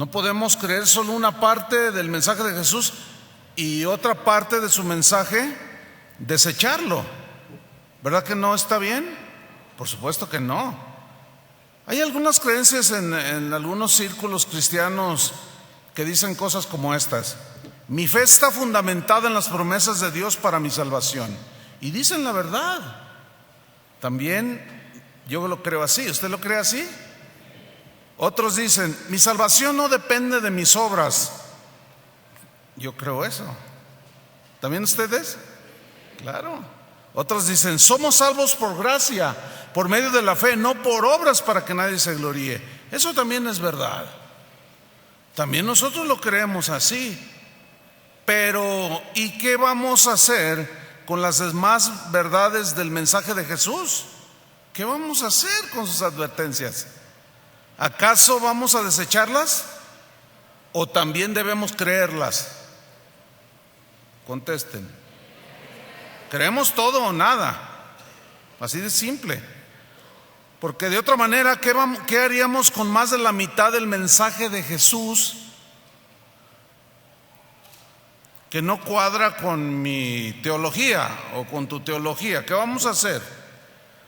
No podemos creer solo una parte del mensaje de Jesús y otra parte de su mensaje desecharlo. ¿Verdad que no está bien? Por supuesto que no. Hay algunas creencias en algunos círculos cristianos que dicen cosas como estas: mi fe está fundamentada en las promesas de Dios para mi salvación. Y dicen la verdad. También yo lo creo así. ¿Usted lo cree así? Otros dicen, mi salvación no depende de mis obras. Yo creo eso. ¿También ustedes? Claro. Otros dicen, somos salvos por gracia, por medio de la fe, no por obras para que nadie se gloríe. Eso también es verdad. También nosotros lo creemos así. Pero, ¿y qué vamos a hacer con las demás verdades del mensaje de Jesús? ¿Qué vamos a hacer con sus advertencias? ¿Acaso vamos a desecharlas? ¿O también debemos creerlas? Contesten. ¿Creemos todo o nada? Así de simple. Porque de otra manera, ¿qué haríamos con más de la mitad del mensaje de Jesús que no cuadra con mi teología o con tu teología? ¿Qué vamos a hacer?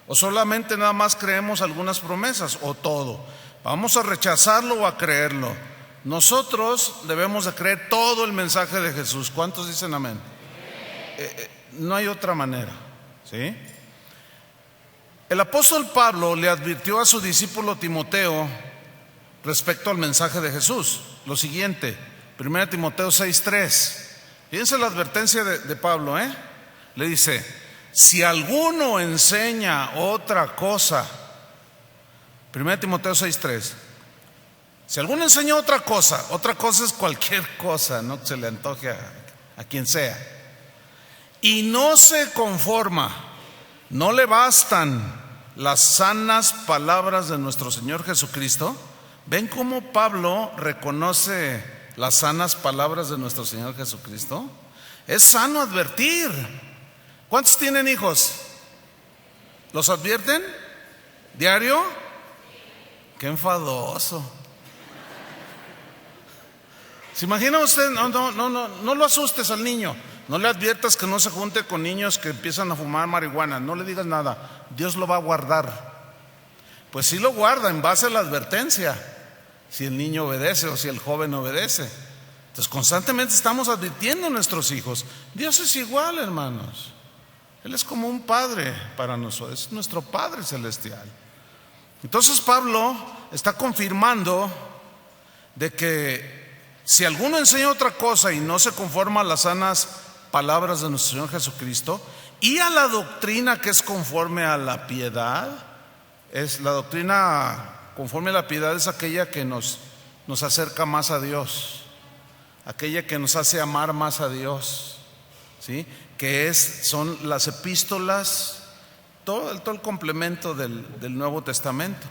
¿O solamente nada más creemos algunas promesas o todo? ¿Vamos a rechazarlo o a creerlo? Nosotros debemos de creer todo el mensaje de Jesús. ¿Cuántos dicen amén? No hay otra manera, ¿sí? El apóstol Pablo le advirtió a su discípulo Timoteo respecto al mensaje de Jesús lo siguiente: 1 Timoteo 6:3. Fíjense la advertencia de Pablo, Le dice, si alguno enseña otra cosa, 1 Timoteo 6:3. Si alguno enseña otra cosa es cualquier cosa, no que se le antoje a quien sea, y no se conforma, no le bastan las sanas palabras de nuestro Señor Jesucristo. ¿Ven cómo Pablo reconoce las sanas palabras de nuestro Señor Jesucristo? Es sano advertir. ¿Cuántos tienen hijos? ¿Los advierten? ¿Diario? Qué enfadoso. ¿Se imagina usted? No lo asustes al niño. No le adviertas que no se junte con niños que empiezan a fumar marihuana. No le digas nada. Dios lo va a guardar. Pues sí lo guarda en base a la advertencia, si el niño obedece o si el joven obedece. Entonces constantemente estamos advirtiendo a nuestros hijos. Dios es igual, hermanos. Él es como un padre para nosotros. Es nuestro Padre celestial. Entonces Pablo está confirmando de que si alguno enseña otra cosa y no se conforma a las sanas palabras de nuestro Señor Jesucristo y a la doctrina que es conforme a la piedad, es la doctrina conforme a la piedad, es aquella que nos acerca más a Dios, aquella que nos hace amar más a Dios, ¿sí? Que son las epístolas, todo el complemento del Nuevo Testamento.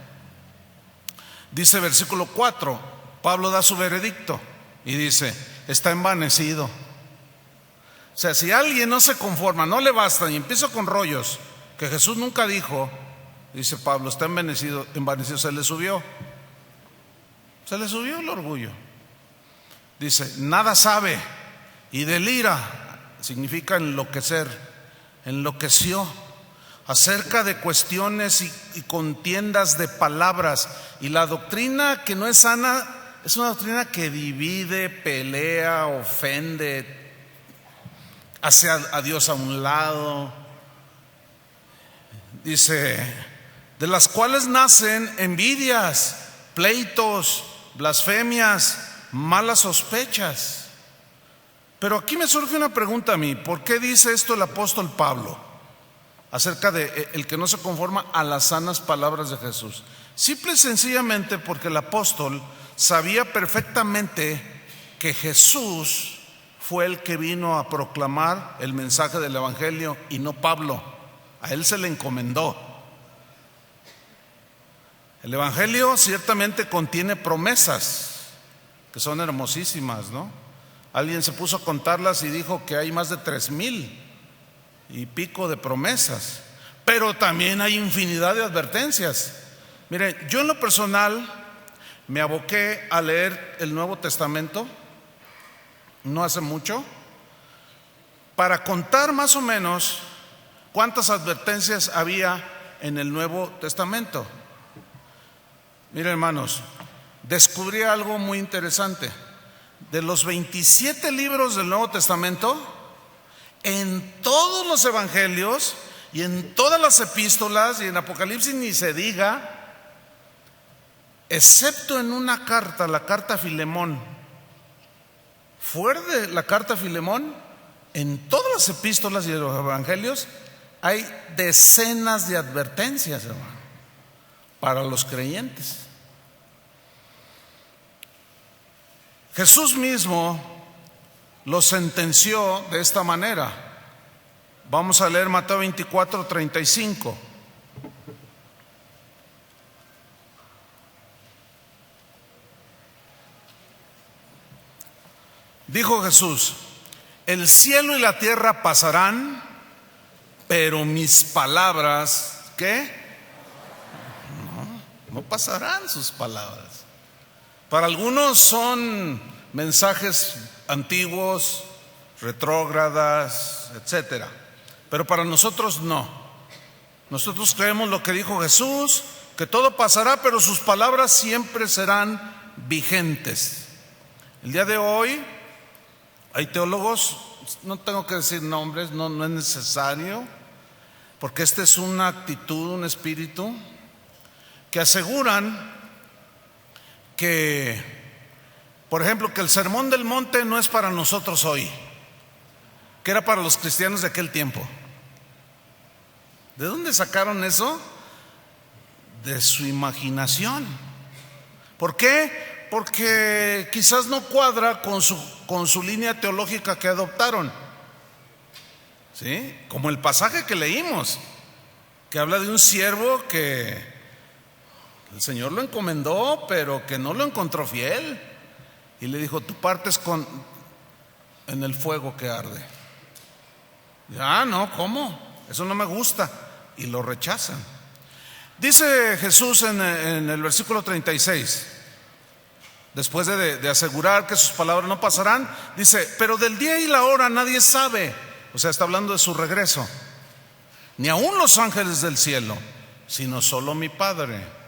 Dice versículo 4, Pablo da su veredicto y dice, está envanecido. O sea, si alguien no se conforma, no le basta y empieza con rollos que Jesús nunca dijo, dice Pablo, está envanecido, se le subió el orgullo. Dice, nada sabe y delira, significa enloquecer, enloqueció acerca de cuestiones y contiendas de palabras. Y la doctrina que no es sana es una doctrina que divide, pelea, ofende, hace a Dios a un lado. Dice, de las cuales nacen envidias, pleitos, blasfemias, malas sospechas. Pero aquí me surge una pregunta a mí: ¿por qué dice esto el apóstol Pablo acerca de el que no se conforma a las sanas palabras de Jesús? Simple y sencillamente porque el apóstol sabía perfectamente que Jesús fue el que vino a proclamar el mensaje del evangelio y no Pablo. A él se le encomendó. El evangelio ciertamente contiene promesas que son hermosísimas, ¿no? Alguien se puso a contarlas y dijo que hay más de 3,000 y pico de promesas, pero también hay infinidad de advertencias. Miren, yo en lo personal me aboqué a leer el Nuevo Testamento, no hace mucho, para contar más o menos cuántas advertencias había en el Nuevo Testamento. Miren, hermanos, descubrí algo muy interesante. De los 27 libros del Nuevo Testamento, en todos los evangelios y en todas las epístolas y en Apocalipsis ni se diga, excepto en una carta, la carta a Filemón. Fuera de la carta a Filemón, en todas las epístolas y en los evangelios hay decenas de advertencias, hermano, para los creyentes. Jesús mismo lo sentenció de esta manera. Vamos a leer Mateo 24:35. Dijo Jesús: el cielo y la tierra pasarán, pero mis palabras, ¿qué? No pasarán sus palabras. Para algunos son mensajes antiguos, retrógradas, etcétera. Pero para nosotros no. Nosotros creemos lo que dijo Jesús, que todo pasará, pero sus palabras siempre serán vigentes. El día de hoy hay teólogos, no tengo que decir nombres, no es necesario, porque esta es una actitud, un espíritu, que aseguran que, por ejemplo, que el Sermón del Monte no es para nosotros hoy, que era para los cristianos de aquel tiempo. ¿De dónde sacaron eso? De su imaginación. ¿Por qué? Porque quizás no cuadra con su línea teológica que adoptaron. ¿Sí? Como el pasaje que leímos, que habla de un siervo que el Señor lo encomendó, pero que no lo encontró fiel. Y le dijo: tu parte es en el fuego que arde. Ah, no, ¿cómo? Eso no me gusta. Y lo rechazan. Dice Jesús en el versículo 36, después de asegurar que sus palabras no pasarán, dice: pero del día y la hora nadie sabe. O sea, está hablando de su regreso. Ni aun los ángeles del cielo, sino solo mi Padre.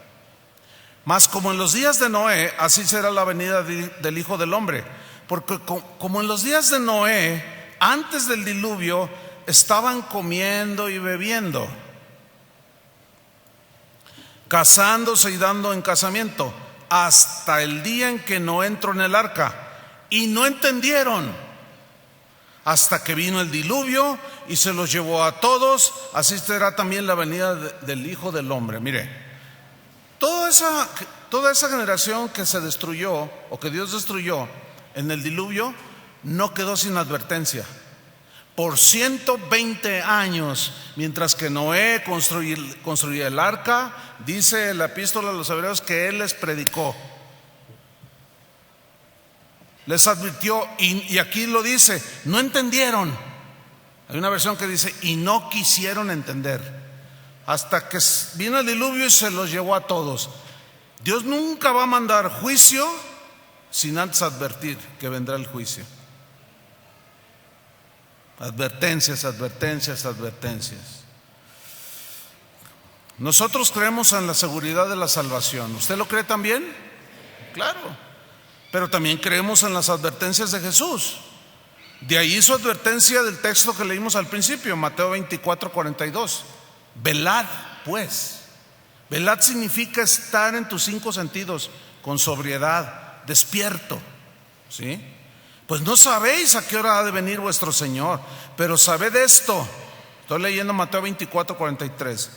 Mas como en los días de Noé, así será la venida del Hijo del Hombre. Porque como en los días de Noé, antes del diluvio, estaban comiendo y bebiendo, casándose y dando en casamiento, hasta el día en que Noé entró en el arca. Y no entendieron, hasta que vino el diluvio y se los llevó a todos. Así será también la venida del Hijo del Hombre. Mire, toda esa generación que se destruyó, o que Dios destruyó en el diluvio, no quedó sin advertencia. Por 120 años, mientras que Noé construía el arca, dice la epístola a los hebreos que él les predicó, les advirtió, y aquí lo dice, no entendieron. Hay una versión que dice: y no quisieron entender, hasta que vino el diluvio y se los llevó a todos. Dios nunca va a mandar juicio sin antes advertir que vendrá el juicio. Advertencias, advertencias, advertencias. Nosotros creemos en la seguridad de la salvación. ¿Usted lo cree también? Claro. Pero también creemos en las advertencias de Jesús. De ahí su advertencia del texto que leímos al principio, Mateo 24:42. Velad, pues. Velad significa estar en tus 5 sentidos, con sobriedad, despierto. ¿Sí? Pues no sabéis a qué hora ha de venir vuestro Señor, pero sabed esto. Estoy leyendo Mateo 24:43.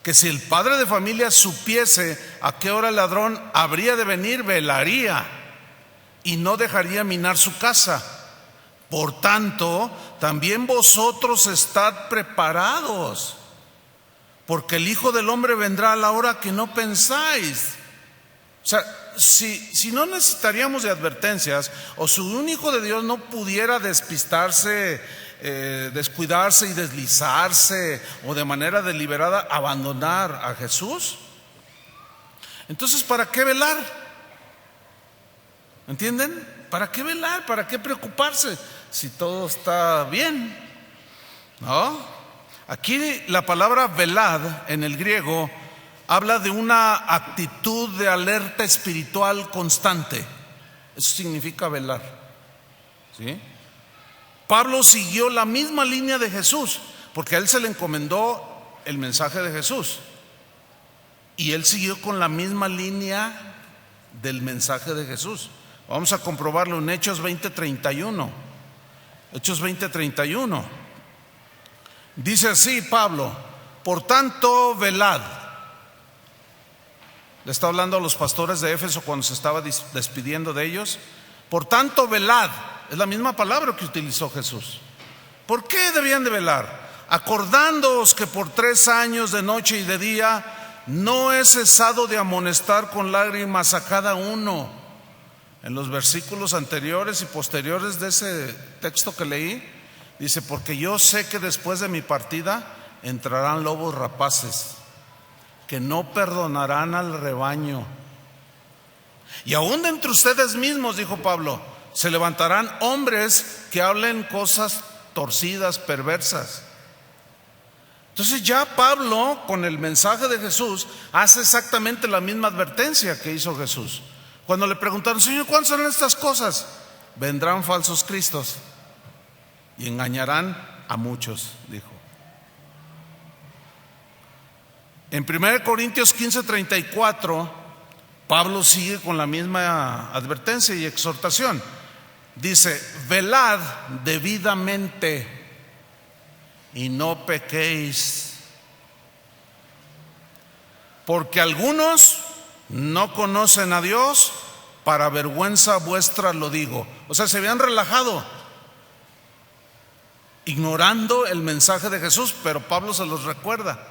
Que si el padre de familia supiese a qué hora el ladrón habría de venir, velaría y no dejaría minar su casa. Por tanto, también vosotros estad preparados, porque el Hijo del Hombre vendrá a la hora que no pensáis. O sea, si no necesitaríamos de advertencias, o si un hijo de Dios no pudiera despistarse, descuidarse y deslizarse, o de manera deliberada abandonar a Jesús, entonces ¿para qué velar? ¿Entienden? ¿Para qué velar? ¿Para qué preocuparse si todo está bien? ¿No? Aquí la palabra velad en el griego habla de una actitud de alerta espiritual constante. Eso significa velar. ¿Sí? Pablo siguió la misma línea de Jesús, porque a él se le encomendó el mensaje de Jesús. Y él siguió con la misma línea del mensaje de Jesús. Vamos a comprobarlo en Hechos 20:31. Hechos 20:31. Dice así Pablo: por tanto, velad. Le está hablando a los pastores de Éfeso cuando se estaba despidiendo de ellos. Por tanto, velad. Es la misma palabra que utilizó Jesús. ¿Por qué debían de velar? Acordándoos que por 3 años de noche y de día no he cesado de amonestar con lágrimas a cada uno. En los versículos anteriores y posteriores de ese texto que leí, dice: porque yo sé que después de mi partida entrarán lobos rapaces, que no perdonarán al rebaño. Y aún de entre ustedes mismos, dijo Pablo, se levantarán hombres que hablen cosas torcidas, perversas. Entonces ya Pablo, con el mensaje de Jesús, hace exactamente la misma advertencia que hizo Jesús. Cuando le preguntaron: Señor, ¿cuándo serán estas cosas? Vendrán falsos cristos y engañarán a muchos, dijo. En 1 Corintios 15:34, Pablo sigue con la misma advertencia y exhortación. Dice: velad debidamente y no pequéis, porque algunos no conocen a Dios, para vergüenza vuestra lo digo. O sea, se habían relajado, ignorando el mensaje de Jesús, pero Pablo se los recuerda.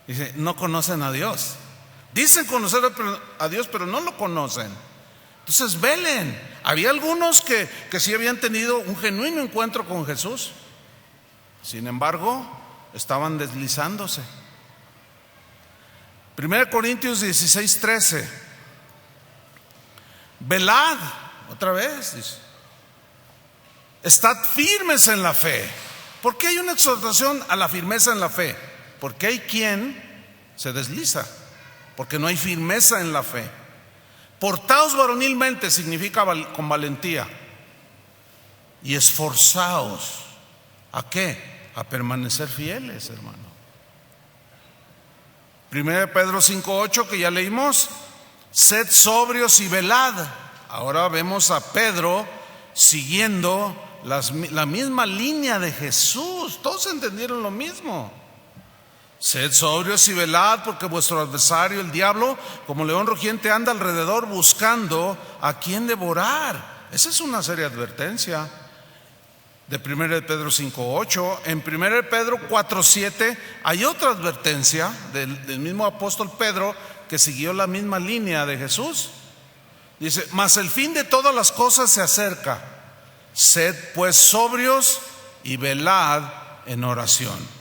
Dice: no conocen a Dios. Dicen conocer a Dios, pero no lo conocen. Entonces velen. Había algunos que sí habían tenido un genuino encuentro con Jesús. Sin embargo, estaban deslizándose. 1 Corintios 16:13. Velad, otra vez dice: estad firmes en la fe. ¿Por qué hay una exhortación a la firmeza en la fe? Porque hay quien se desliza, porque no hay firmeza en la fe. Portaos varonilmente significa con valentía. Y esforzaos. ¿A qué? A permanecer fieles, hermano. 1 Pedro 5:8, que ya leímos: sed sobrios y velad. Ahora vemos a Pedro siguiendo la misma línea de Jesús. Todos entendieron lo mismo. Sed sobrios y velad, porque vuestro adversario, el diablo, como león rugiente, anda alrededor buscando a quien devorar. Esa es una seria advertencia de 1 Pedro 5:8. En 1 Pedro 4:7 hay otra advertencia del mismo apóstol Pedro, que siguió la misma línea de Jesús. Dice: mas el fin de todas las cosas se acerca. Sed pues sobrios y velad en oración.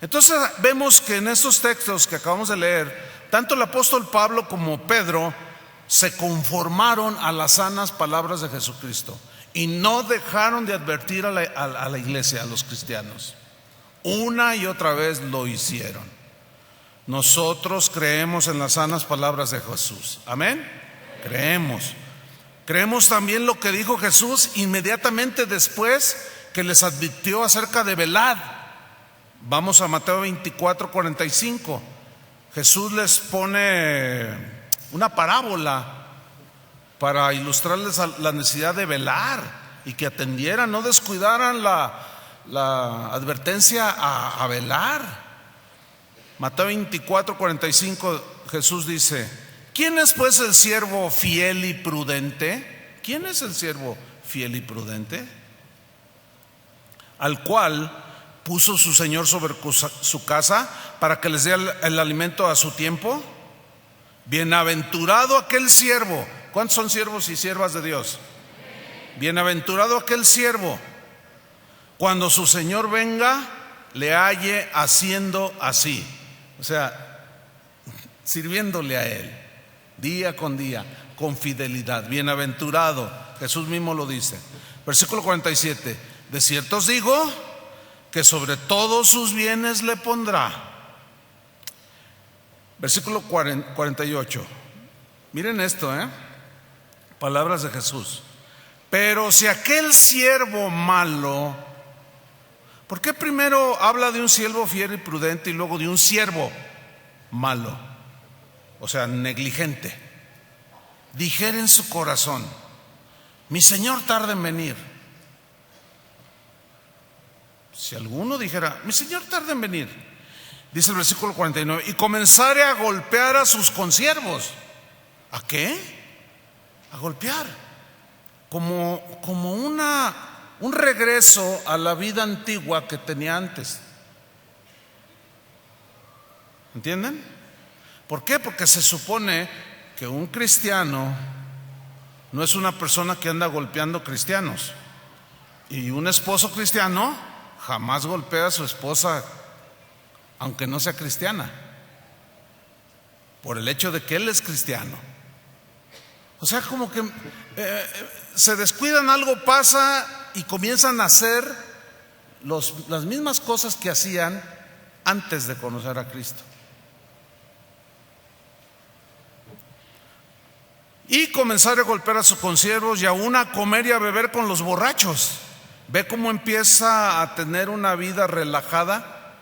Entonces vemos que en estos textos que acabamos de leer, tanto el apóstol Pablo como Pedro se conformaron a las sanas palabras de Jesucristo y no dejaron de advertir a la iglesia, a los cristianos. Una y otra vez lo hicieron. Nosotros creemos en las sanas palabras de Jesús. Amén. Creemos también lo que dijo Jesús inmediatamente después que les advirtió acerca de velad. Vamos a Mateo 24:45. Jesús les pone una parábola para ilustrarles la necesidad de velar y que atendieran, no descuidaran la advertencia a velar. Mateo 24:45, Jesús dice: ¿quién es pues el siervo fiel y prudente? ¿Quién es el siervo fiel y prudente? Al cual puso su Señor sobre su casa para que les dé el alimento a su tiempo. Bienaventurado aquel siervo. ¿Cuántos son siervos y siervas de Dios? Bienaventurado aquel siervo, cuando su Señor venga, le halle haciendo así. O sea, sirviéndole a Él día con día, con fidelidad. Bienaventurado, Jesús mismo lo dice. Versículo 47, de cierto os digo que sobre todos sus bienes le pondrá. Versículo 48, miren esto, palabras de Jesús. Pero si aquel siervo malo, ¿por qué primero habla de un siervo fiel y prudente y luego de un siervo malo? O sea, negligente. Dijera en su corazón: mi Señor tarda en venir. Si alguno dijera: mi Señor tarda en venir, dice el versículo 49, y comenzare a golpear a sus consiervos. ¿A qué? A golpear. Como un regreso a la vida antigua que tenía antes. ¿Entienden? ¿Por qué? Porque se supone que un cristiano no es una persona que anda golpeando cristianos. Y un esposo cristiano jamás golpea a su esposa, aunque no sea cristiana, por el hecho de que él es cristiano. O sea, como que se descuidan, algo pasa y comienzan a hacer las mismas cosas que hacían antes de conocer a Cristo. Y comenzar a golpear a sus consiervos y aún a comer y a beber con los borrachos. ¿Ve cómo empieza a tener una vida relajada?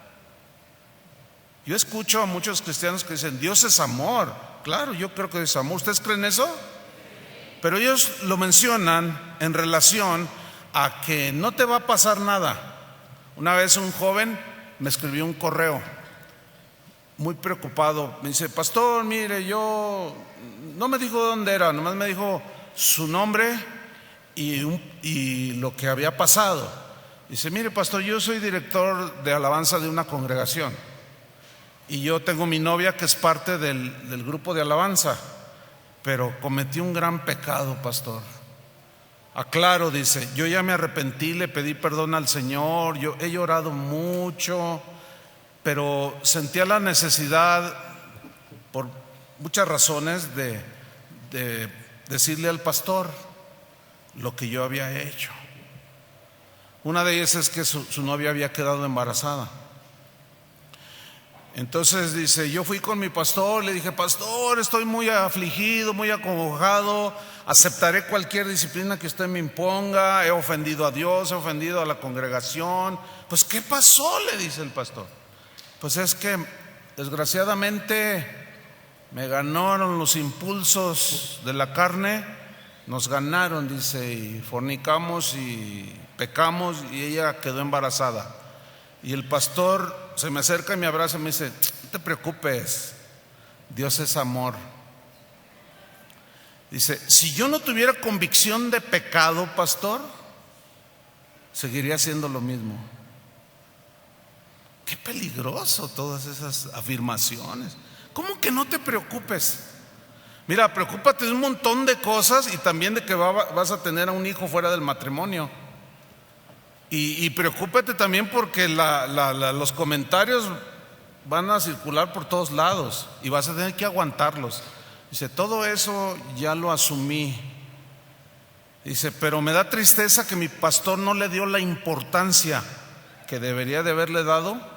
Yo escucho a muchos cristianos que dicen: Dios es amor. Claro, yo creo que es amor. ¿Ustedes creen eso? Pero ellos lo mencionan en relación a que no te va a pasar nada. Una vez un joven me escribió un correo muy preocupado. Me dice: pastor, mire, yo... No me dijo dónde era, nomás me dijo su nombre y lo que había pasado. Dice: mire, pastor, yo soy director de alabanza de una congregación y yo tengo mi novia que es parte del grupo de alabanza, pero cometí un gran pecado, pastor. Aclaro, dice, yo ya me arrepentí, le pedí perdón al Señor, yo he llorado mucho, pero sentía la necesidad, por muchas razones, de decirle al pastor lo que yo había hecho. Una de ellas es que su novia había quedado embarazada. Entonces dice: yo fui con mi pastor, le dije: pastor, estoy muy afligido, muy acongojado, aceptaré cualquier disciplina que usted me imponga, he ofendido a Dios, he ofendido a la congregación. Pues ¿qué pasó?, le dice el pastor. Pues es que desgraciadamente me ganaron los impulsos de la carne, nos ganaron, dice, y fornicamos y pecamos y ella quedó embarazada. Y el pastor se me acerca y me abraza y me dice: no te preocupes, Dios es amor. Dice: si yo no tuviera convicción de pecado, pastor, seguiría haciendo lo mismo. Qué peligroso todas esas afirmaciones. ¿Cómo que no te preocupes? Mira, preocúpate de un montón de cosas y también de que vas a tener a un hijo fuera del matrimonio. Y preocúpate también porque los comentarios van a circular por todos lados y vas a tener que aguantarlos. Dice: todo eso ya lo asumí. Dice: pero me da tristeza que mi pastor no le dio la importancia que debería de haberle dado.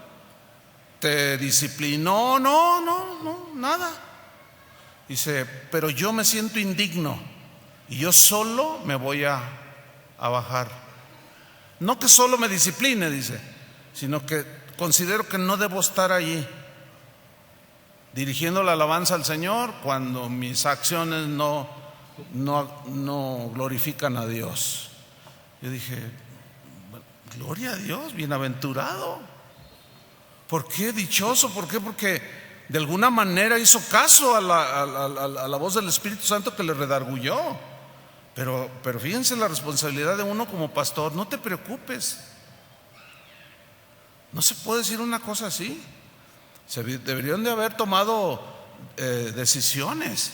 Te disciplinó, no, nada. Dice: pero yo me siento indigno y yo solo me voy a bajar. No que solo me discipline, dice, sino que considero que no debo estar allí dirigiendo la alabanza al Señor cuando mis acciones no glorifican a Dios. Yo dije: gloria a Dios, bienaventurado. ¿Por qué dichoso? ¿Por qué? Porque de alguna manera hizo caso a la voz del Espíritu Santo que le redarguyó. Pero fíjense la responsabilidad de uno como pastor. No te preocupes. No se puede decir una cosa así. Deberían de haber tomado decisiones.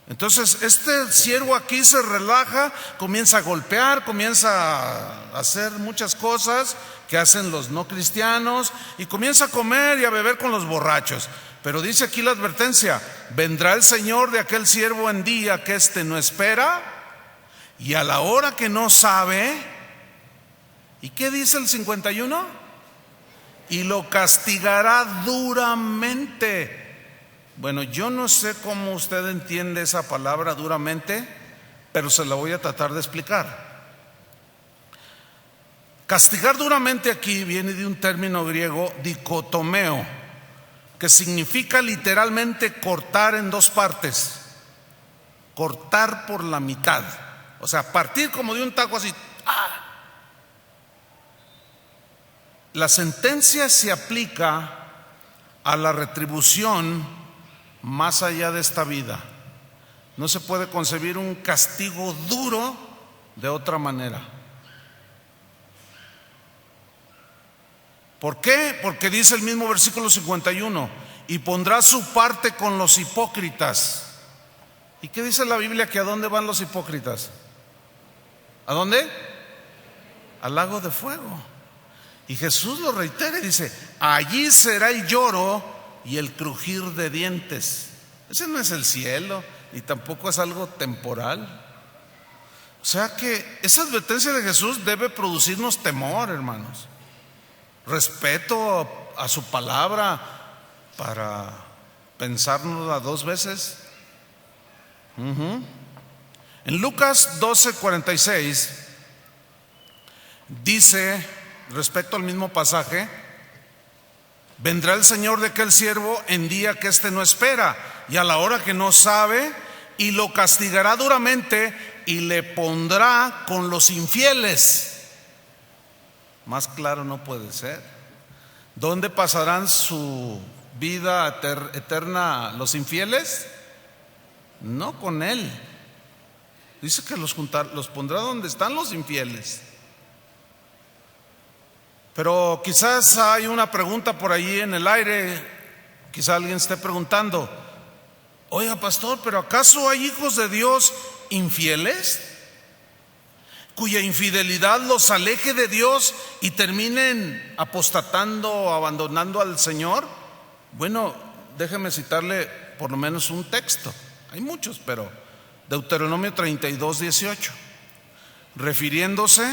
Entonces este siervo aquí se relaja, comienza a golpear, comienza a hacer muchas cosas que hacen los no cristianos y comienza a comer y a beber con los borrachos. Pero dice aquí la advertencia: vendrá el Señor de aquel siervo en día que éste no espera y a la hora que no sabe. ¿Y qué dice el 51? Y lo castigará duramente. Bueno, yo no sé cómo usted entiende esa palabra duramente, pero se la voy a tratar de explicar. Castigar duramente aquí viene de un término griego, dicotomeo, que significa literalmente cortar en dos partes, cortar por la mitad, o sea, partir como de un taco así. La sentencia se aplica a la retribución más allá de esta vida. No se puede concebir un castigo duro de otra manera. ¿Por qué? Porque dice el mismo versículo 51: y pondrá su parte con los hipócritas. ¿Y qué dice la Biblia? Que ¿a dónde van los hipócritas? ¿A dónde? Al lago de fuego. Y Jesús lo reitera y dice: allí será el lloro y el crujir de dientes. Ese no es el cielo, ni tampoco es algo temporal. O sea que esa advertencia de Jesús debe producirnos temor, hermanos, respeto a su palabra, para pensárnosla dos veces. En Lucas 12:46 dice, respecto al mismo pasaje: vendrá el Señor de aquel siervo en día que éste no espera y a la hora que no sabe, y lo castigará duramente y le pondrá con los infieles. Más claro no puede ser. ¿Dónde pasarán su vida eterna los infieles? No con él. Dice que los pondrá donde están los infieles. Pero quizás hay una pregunta por ahí en el aire. Quizás alguien esté preguntando: oiga, pastor, ¿pero acaso hay hijos de Dios infieles? Cuya infidelidad los aleje de Dios y terminen apostatando o abandonando al Señor. Bueno, déjeme citarle por lo menos un texto. Hay muchos, pero Deuteronomio 32:18, refiriéndose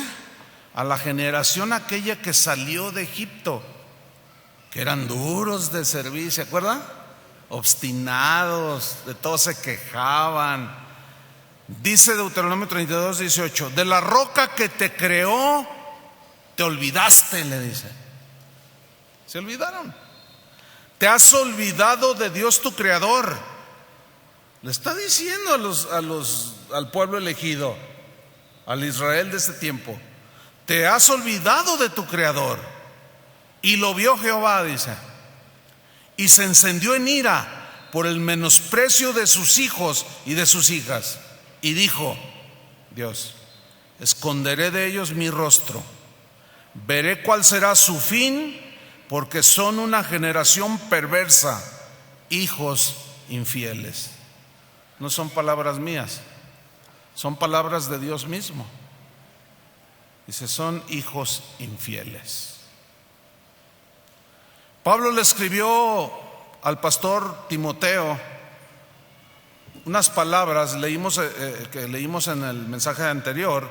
a la generación aquella que salió de Egipto, que eran duros de servir, ¿se acuerdan? Obstinados, de todo se quejaban. Dice Deuteronomio 32:18: de la roca que te creó te olvidaste, le dice. Se olvidaron. Te has olvidado de Dios tu creador. Le está diciendo al pueblo elegido, al Israel de ese tiempo: te has olvidado de tu creador. Y lo vio Jehová, dice, y se encendió en ira por el menosprecio de sus hijos y de sus hijas. Y dijo Dios: esconderé de ellos mi rostro, veré cuál será su fin, porque son una generación perversa, hijos infieles. No son palabras mías, son palabras de Dios mismo. Dice: son hijos infieles. Pablo le escribió al pastor Timoteo unas palabras que leímos en el mensaje anterior,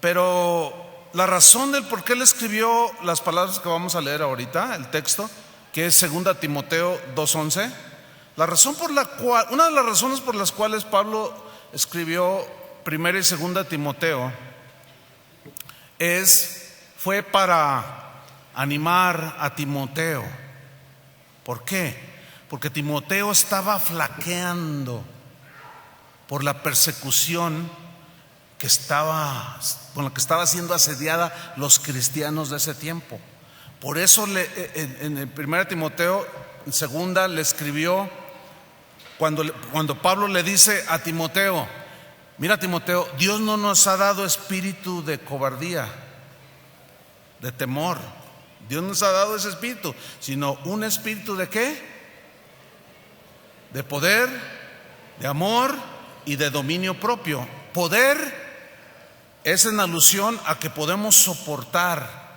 pero la razón del por qué le escribió las palabras que vamos a leer ahorita, el texto, que es 2 Timoteo 2:11, una de las razones por las cuales Pablo escribió 1 y 2 Timoteo fue para animar a Timoteo. ¿Por qué? Porque Timoteo estaba flaqueando por la persecución con la que estaba siendo asediada los cristianos de ese tiempo. Por eso en el 1 Timoteo, en segunda, le escribió, cuando Pablo le dice a Timoteo: mira, Timoteo, Dios no nos ha dado espíritu de cobardía, de temor. Dios nos ha dado ese espíritu, sino un espíritu de ¿qué? De poder, de amor y de dominio propio. Poder es en alusión a que podemos soportar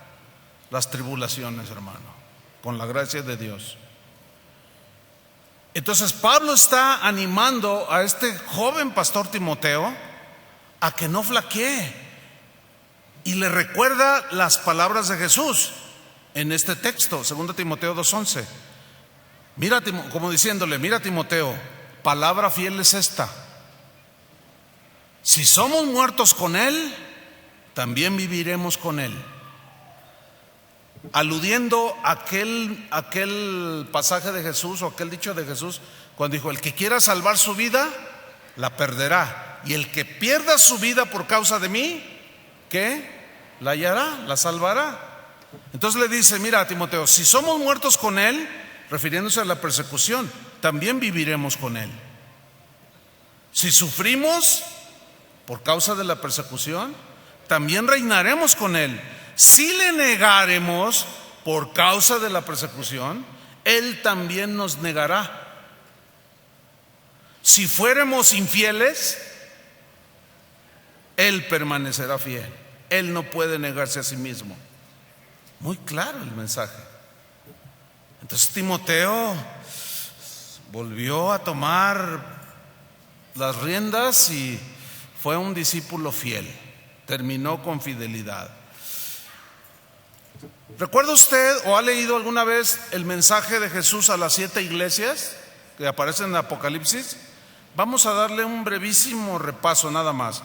las tribulaciones, hermano, con la gracia de Dios. Entonces Pablo está animando a este joven pastor Timoteo a que no flaquee, y le recuerda las palabras de Jesús en este texto, 2 Timoteo 2:11. Mira, como diciéndole: mira, Timoteo, palabra fiel es esta: si somos muertos con Él, también viviremos con Él. Aludiendo a aquel pasaje de Jesús, o aquel dicho de Jesús, cuando dijo: el que quiera salvar su vida, la perderá, y el que pierda su vida por causa de mí, ¿qué? La hallará, la salvará. Entonces le dice: mira, Timoteo, si somos muertos con Él, refiriéndose a la persecución, también viviremos con Él. Si sufrimos por causa de la persecución, también reinaremos con Él. Si le negaremos por causa de la persecución, Él también nos negará. Si fuéramos infieles, Él permanecerá fiel. Él no puede negarse a sí mismo. Muy claro el mensaje. Entonces Timoteo volvió a tomar las riendas y fue un discípulo fiel. Terminó con fidelidad. ¿Recuerda usted o ha leído alguna vez el mensaje de Jesús a las 7 iglesias que aparecen en Apocalipsis? Vamos a darle un brevísimo repaso nada más,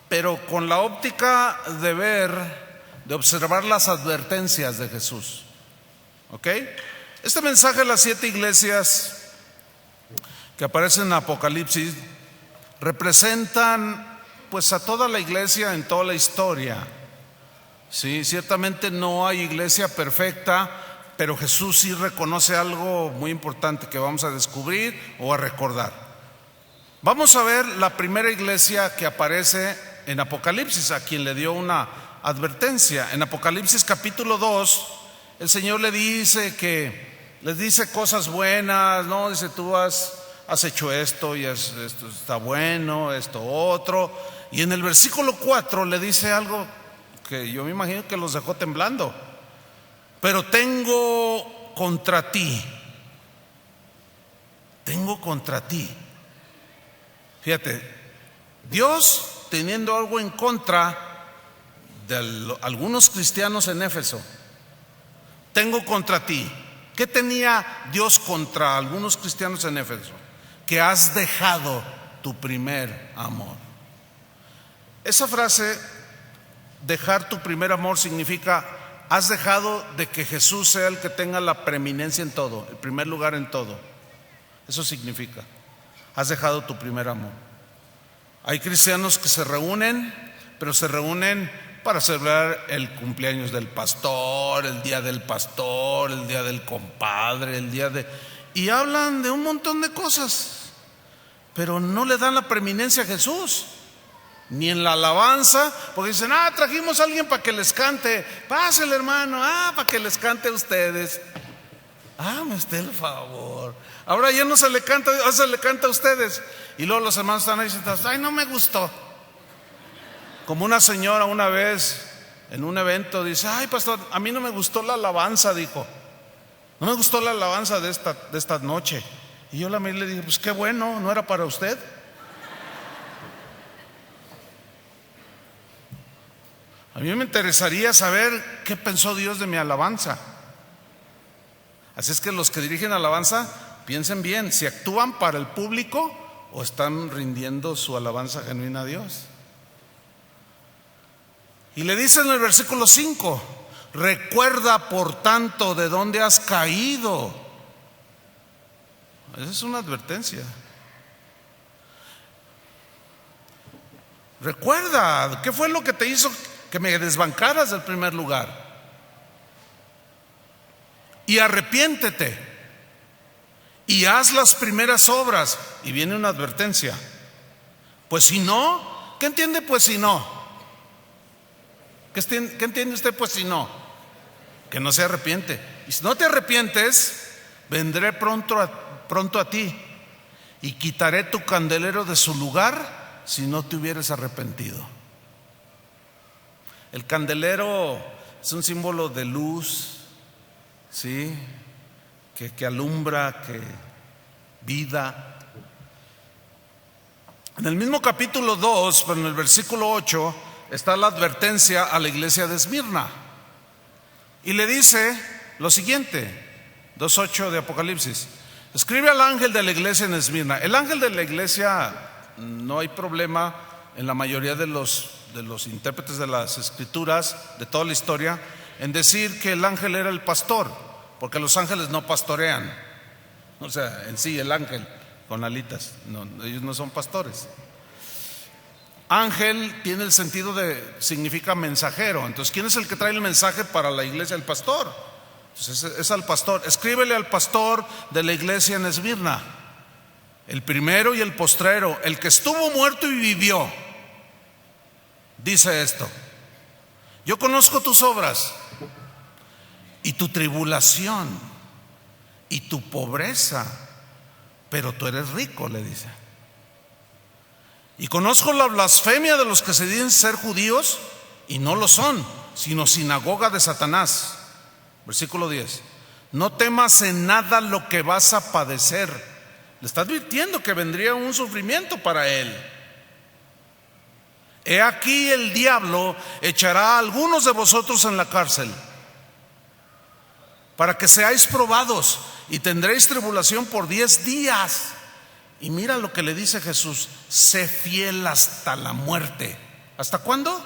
pero con la óptica de de observar las advertencias de Jesús. ¿Ok? Este mensaje a las 7 iglesias que aparecen en Apocalipsis representan pues a toda la iglesia en toda la historia. Sí, ciertamente no hay iglesia perfecta, pero Jesús sí reconoce algo muy importante que vamos a descubrir o a recordar. Vamos a ver la primera iglesia que aparece en Apocalipsis, a quien le dio una advertencia. En Apocalipsis capítulo 2, el Señor les dice cosas buenas, ¿no? Dice: tú has hecho esto y esto está bueno, esto otro. Y en el versículo 4 le dice algo que yo me imagino que los dejó temblando: pero tengo contra ti. Fíjate, Dios teniendo algo en contra de algunos cristianos en Éfeso. Tengo contra ti. ¿Qué tenía Dios contra algunos cristianos en Éfeso? Que has dejado tu primer amor. Esa frase, dejar tu primer amor, significa: has dejado de que Jesús sea el que tenga la preeminencia en todo, el primer lugar en todo. Eso significa: has dejado tu primer amor. Hay cristianos que se reúnen, pero se reúnen para celebrar el cumpleaños del pastor, el día del pastor, el día del compadre, y hablan de un montón de cosas, pero no le dan la preeminencia a Jesús, ni en la alabanza, porque dicen: trajimos a alguien para que les cante. Pásale, hermano, para que les cante a ustedes. Me usted el favor. Ahora ya no se le canta, se le canta a ustedes. Y luego los hermanos están ahí sentados: no me gustó. Como una señora una vez en un evento dice: pastor, a mí no me gustó la alabanza, dijo. No me gustó la alabanza de esta noche. Y yo la miré y le dije: pues qué bueno, ¿no era para usted? A mí me interesaría saber qué pensó Dios de mi alabanza. Así es que los que dirigen alabanza, piensen bien si actúan para el público o están rindiendo su alabanza genuina a Dios. Y le dice en el versículo 5: recuerda por tanto de dónde has caído. Esa es una advertencia. Recuerda, ¿qué fue lo que te hizo que me desbancaras del primer lugar? Y arrepiéntete y haz las primeras obras. Y viene una advertencia: pues si no, ¿qué entiende pues si no? ¿Qué entiende usted pues si no? Que no se arrepiente. Y si no te arrepientes, vendré pronto a ti y quitaré tu candelero de su lugar si no te hubieres arrepentido. El candelero es un símbolo de luz, ¿sí? Que alumbra, que vida. En el mismo capítulo 2, pero en el versículo 8, está la advertencia a la iglesia de Esmirna. Y le dice lo siguiente, 2:8 de Apocalipsis: escribe al ángel de la iglesia en Esmirna. El ángel de la iglesia, no hay problema en la mayoría de los intérpretes de las escrituras, de toda la historia, en decir que el ángel era el pastor, porque los ángeles no pastorean. O sea, en sí el ángel con alitas, no, ellos no son pastores. Ángel tiene el sentido significa mensajero. Entonces, ¿quién es el que trae el mensaje para la iglesia? El pastor. Entonces, es al pastor. Escríbele al pastor de la iglesia en Esmirna, el primero y el postrero, el que estuvo muerto y vivió. Dice esto: yo conozco tus obras y tu tribulación y tu pobreza, pero tú eres rico, le dice. Y conozco la blasfemia de los que se dicen ser judíos y no lo son, sino sinagoga de Satanás. Versículo 10: no temas en nada lo que vas a padecer. Le está advirtiendo que vendría un sufrimiento para él. He aquí, el diablo echará a algunos de vosotros en la cárcel para que seáis probados, y tendréis tribulación por 10 días. Y mira lo que le dice Jesús: sé fiel hasta la muerte. ¿Hasta cuándo?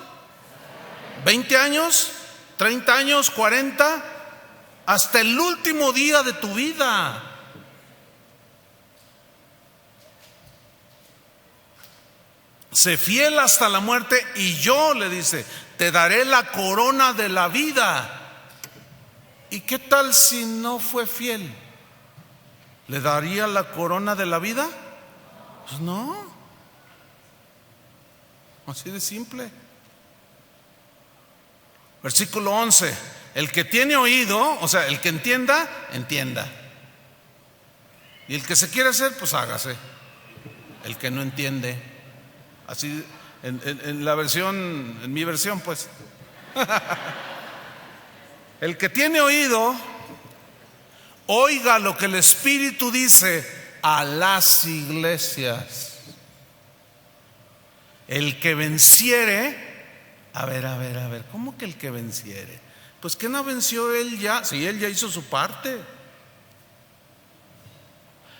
¿20 años? ¿30 años? ¿40? Hasta el último día de tu vida. Sé fiel hasta la muerte y yo, le dice, te daré la corona de la vida. ¿Y qué tal si no fue fiel? ¿Le daría la corona de la vida? Pues no. Así de simple. Versículo 11: el que tiene oído, o sea, el que entienda, entienda. Y el que se quiere hacer, pues hágase. El que no entiende. Así en la versión, en mi versión, pues. El que tiene oído, oiga lo que el Espíritu dice a las iglesias. El que venciere, a ver, ¿cómo que el que venciere? Pues que no venció él ya, si él ya hizo su parte.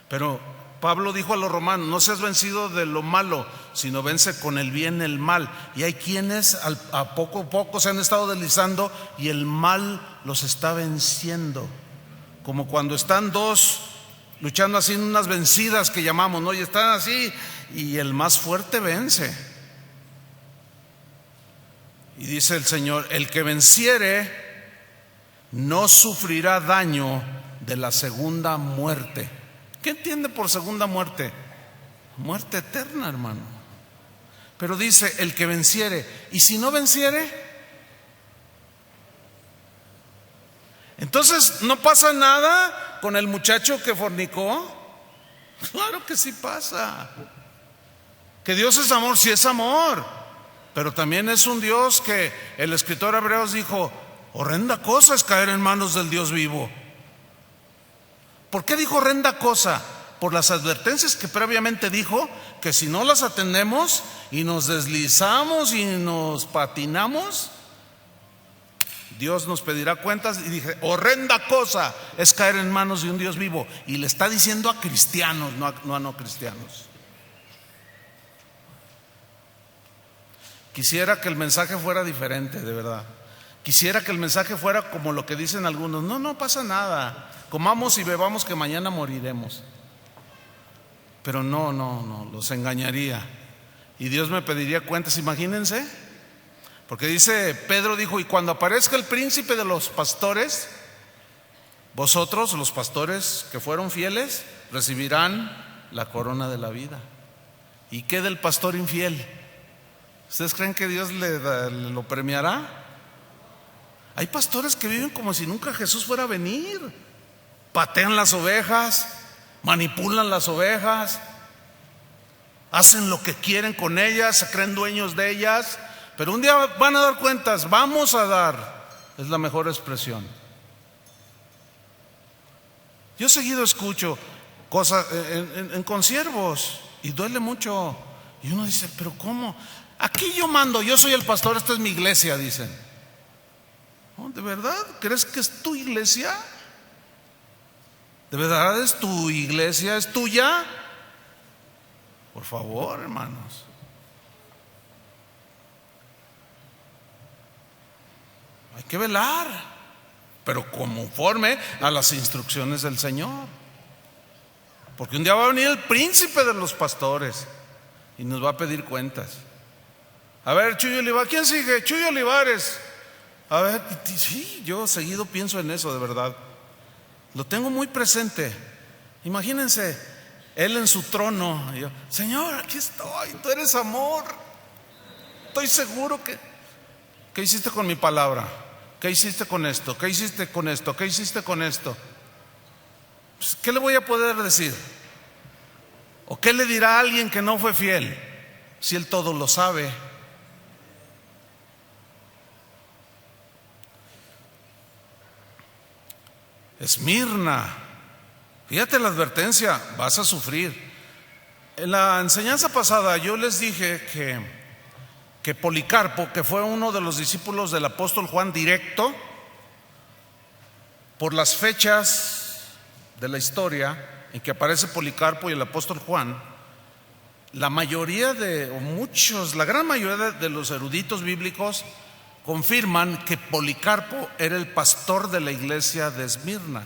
Pero Pablo dijo a los romanos: no seas vencido de lo malo, sino vence con el bien el mal. Y hay quienes a poco a poco se han estado deslizando y el mal los está venciendo. Como cuando están dos luchando así en unas vencidas que llamamos, ¿no? Y están así y el más fuerte vence. Y dice el Señor: el que venciere no sufrirá daño de la segunda muerte. ¿Qué entiende por segunda muerte? Muerte eterna, hermano. Pero dice el que venciere. ¿Y si no venciere? Entonces, ¿no pasa nada con el muchacho que fornicó? Claro que sí pasa. Que Dios es amor, sí es amor. Pero también es un Dios que el escritor Hebreos dijo: horrenda cosa es caer en manos del Dios vivo. ¿Por qué dijo horrenda cosa? Por las advertencias que previamente dijo, que si no las atendemos y nos deslizamos y nos patinamos, Dios nos pedirá cuentas. Y dije, horrenda cosa es caer en manos de un Dios vivo. Y le está diciendo a cristianos, no a no cristianos. Quisiera que el mensaje fuera diferente, de verdad. Quisiera que el mensaje fuera como lo que dicen algunos: no pasa nada, comamos y bebamos que mañana moriremos. Pero no, los engañaría y Dios me pediría cuentas. Imagínense, porque dice, Pedro dijo: y cuando aparezca el príncipe de los pastores, vosotros, los pastores que fueron fieles, recibirán la corona de la vida. ¿Y qué del pastor infiel? ¿Ustedes creen que Dios le lo premiará? Hay pastores que viven como si nunca Jesús fuera a venir. Patean las ovejas, manipulan las ovejas, hacen lo que quieren con ellas, se creen dueños de ellas, pero un día van a dar cuentas. Vamos a dar, es la mejor expresión. Yo seguido escucho cosas en consiervos y duele mucho. Y uno dice, pero ¿cómo? Aquí yo mando, yo soy el pastor, esta es mi iglesia, dicen. ¿Oh, ¿de verdad? ¿Crees que es tu iglesia? ¿De verdad es tu iglesia? ¿Es tuya? Por favor, hermanos. Hay que velar, pero conforme a las instrucciones del Señor. Porque un día va a venir el príncipe de los pastores y nos va a pedir cuentas. A ver, Chuy Olivares, ¿quién sigue? Chuy Olivares. A ver, sí, yo seguido pienso en eso, de verdad. Lo tengo muy presente. Imagínense, él en su trono. Y yo, Señor, aquí estoy, tú eres amor. Estoy seguro que... ¿Qué hiciste con mi palabra? ¿Qué hiciste con esto? ¿Qué hiciste con esto? ¿Qué hiciste con esto? Pues, ¿qué le voy a poder decir? ¿O qué le dirá a alguien que no fue fiel? Si él todo lo sabe. Esmirna, fíjate la advertencia, vas a sufrir. En la enseñanza pasada yo les dije que Policarpo, que fue uno de los discípulos del apóstol Juan directo, por las fechas de la historia en que aparece Policarpo y el apóstol Juan, la mayoría la gran mayoría de los eruditos bíblicos confirman que Policarpo era el pastor de la iglesia de Esmirna.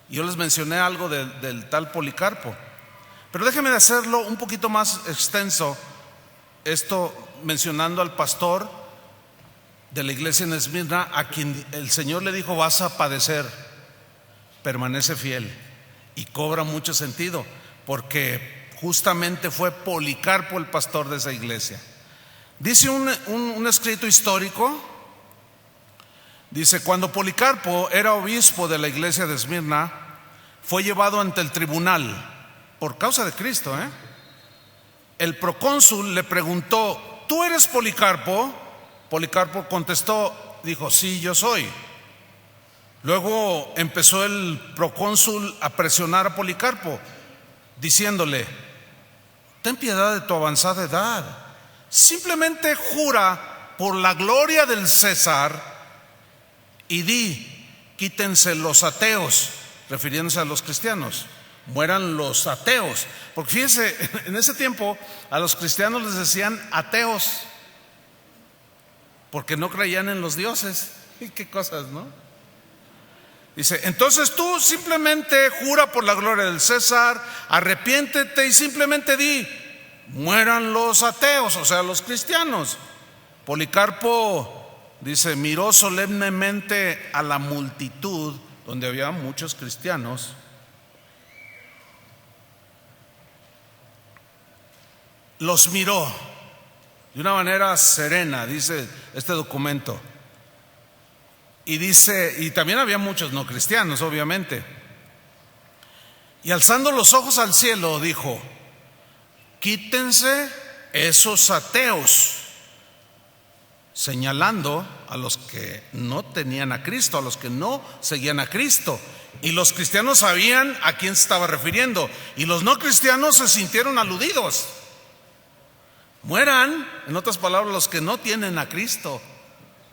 Yo les mencioné algo del tal Policarpo, pero déjenme de hacerlo un poquito más extenso, esto mencionando al pastor de la iglesia en Esmirna, a quien el Señor le dijo: vas a padecer, permanece fiel. Y cobra mucho sentido, porque justamente fue Policarpo el pastor de esa iglesia. Dice un escrito histórico, dice: cuando Policarpo era obispo de la iglesia de Esmirna, fue llevado ante el tribunal por causa de Cristo. El procónsul le preguntó: ¿tú eres Policarpo? Policarpo contestó, dijo: sí, yo soy. Luego empezó el procónsul a presionar a Policarpo, diciéndole: ten piedad de tu avanzada edad. Simplemente jura por la gloria del César y di: quítense los ateos, refiriéndose a los cristianos, mueran los ateos. Porque fíjense, en ese tiempo a los cristianos les decían ateos, porque no creían en los dioses. Y qué cosas, ¿no? Dice: entonces tú simplemente jura por la gloria del César, arrepiéntete y simplemente di: mueran los ateos, o sea, los cristianos. Policarpo, dice, miró solemnemente a la multitud, donde había muchos cristianos, los miró de una manera serena, dice este documento. Y dice, y también había muchos no cristianos, obviamente. Y alzando los ojos al cielo, dijo: quítense esos ateos, señalando a los que no tenían a Cristo, a los que no seguían a Cristo. Y los cristianos sabían a quién se estaba refiriendo, y los no cristianos se sintieron aludidos. Mueran, en otras palabras, los que no tienen a Cristo.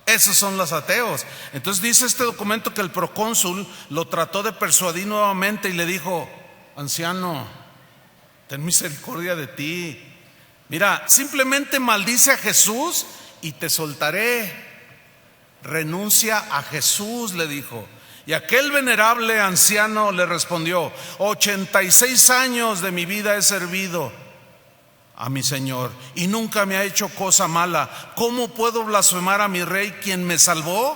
Esos son los ateos. Entonces dice este documento que el procónsul lo trató de persuadir nuevamente y le dijo: anciano, ten misericordia de ti. Mira, simplemente maldice a Jesús y te soltaré. Renuncia a Jesús, le dijo. Y aquel venerable anciano le respondió: 86 años de mi vida he servido a mi Señor y nunca me ha hecho cosa mala. ¿Cómo puedo blasfemar a mi rey, quien me salvó?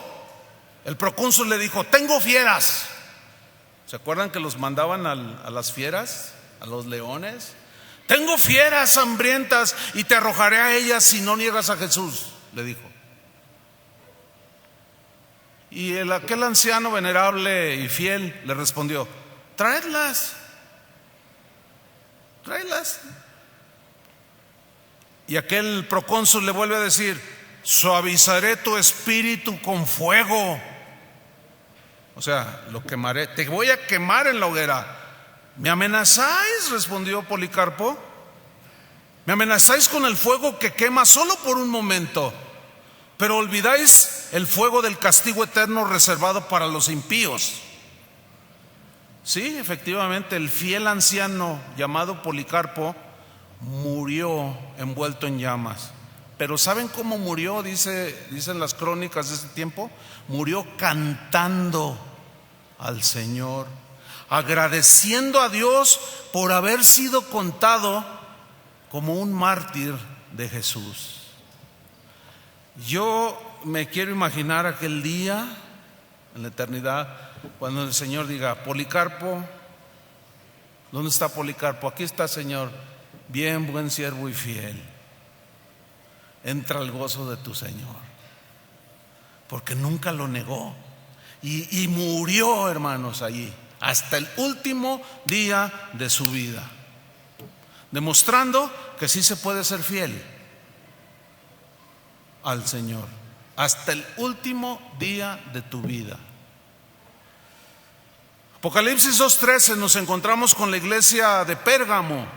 El procónsul le dijo: tengo fieras. ¿Se acuerdan que los mandaban a las fieras, a los leones? Tengo fieras hambrientas y te arrojaré a ellas si no niegas a Jesús, le dijo. Y aquel anciano venerable y fiel le respondió: tráelas. Y aquel procónsul le vuelve a decir: suavizaré tu espíritu con fuego. O sea, lo quemaré, te voy a quemar en la hoguera. ¿Me amenazáis?, respondió Policarpo. ¿Me amenazáis con el fuego que quema solo por un momento, pero olvidáis el fuego del castigo eterno reservado para los impíos? Sí, efectivamente, el fiel anciano llamado Policarpo murió envuelto en llamas. Pero ¿saben cómo murió? Dicen las crónicas de ese tiempo. Murió cantando al Señor, agradeciendo a Dios por haber sido contado como un mártir de Jesús. Yo me quiero imaginar aquel día en la eternidad, cuando el Señor diga: Policarpo, ¿dónde está Policarpo? Aquí está, Señor. Bien, buen siervo y fiel. Entra al gozo de tu Señor. Porque nunca lo negó. Y murió, hermanos, allí, hasta el último día de su vida, demostrando que sí se puede ser fiel al Señor hasta el último día de tu vida. Apocalipsis 2:13, nos encontramos con la iglesia de Pérgamo,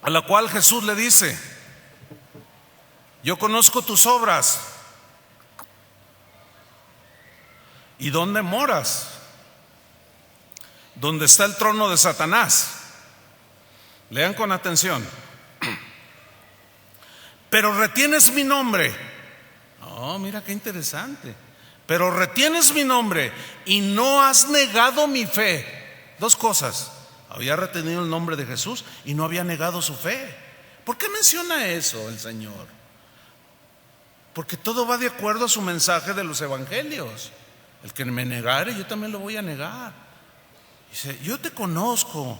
a la cual Jesús le dice: yo conozco tus obras y dónde moras, donde está el trono de Satanás. Lean con atención. Pero retienes mi nombre. Oh, mira qué interesante. Pero retienes mi nombre y no has negado mi fe. Dos cosas: había retenido el nombre de Jesús y no había negado su fe. ¿Por qué menciona eso el Señor? Porque todo va de acuerdo a su mensaje de los evangelios. El que me negare, yo también lo voy a negar. Dice: yo te conozco,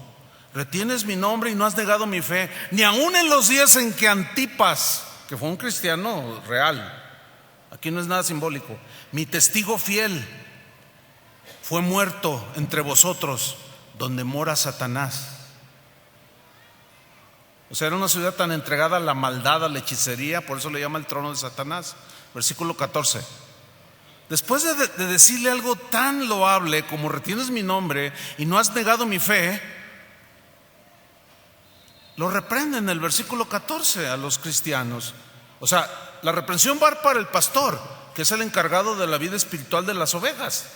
retienes mi nombre y no has negado mi fe, ni aun en los días en que Antipas, que fue un cristiano real, aquí no es nada simbólico, mi testigo fiel, fue muerto entre vosotros, donde mora Satanás. O sea, era una ciudad tan entregada a la maldad, a la hechicería, por eso le llama el trono de Satanás. Versículo 14. Después de decirle algo tan loable como retienes mi nombre y no has negado mi fe, lo reprende en el versículo 14 a los cristianos. O sea, la reprensión va para el pastor, que es el encargado de la vida espiritual de las ovejas,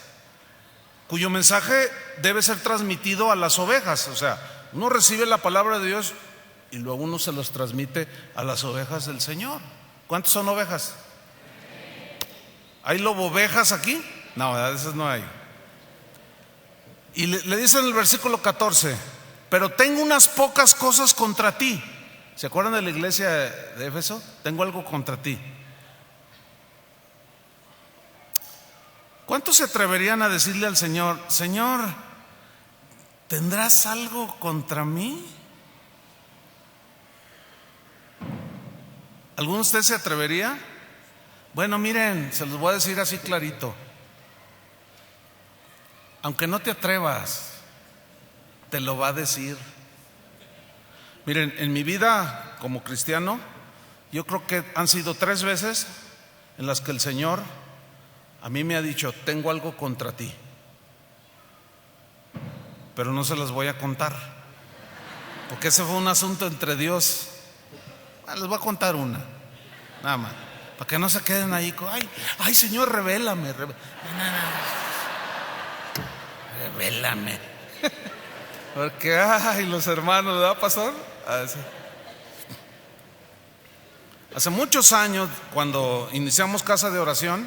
cuyo mensaje debe ser transmitido a las ovejas. O sea, uno recibe la palabra de Dios y luego uno se los transmite a las ovejas del Señor. ¿Cuántas son ovejas? ¿Hay lobovejas aquí? No, ¿verdad? Esas no hay. Y le dice en el versículo 14: pero tengo unas pocas cosas contra ti. ¿Se acuerdan de la iglesia de Éfeso? Tengo algo contra ti. ¿Cuántos se atreverían a decirle al Señor: Señor, ¿tendrás algo contra mí? ¿Alguno de ustedes se atrevería? Bueno, miren, se los voy a decir así clarito. Aunque no te atrevas, te lo va a decir. Miren, en mi vida como cristiano, yo creo que han sido 3 veces en las que el Señor a mí me ha dicho: tengo algo contra ti, pero no se las voy a contar, porque ese fue un asunto entre Dios. Les voy a contar una, nada más, para que no se queden ahí con: ay Señor, revélame. Revélame. Porque, los hermanos, ¿verdad, pastor? Hace muchos años, cuando iniciamos Casa de Oración,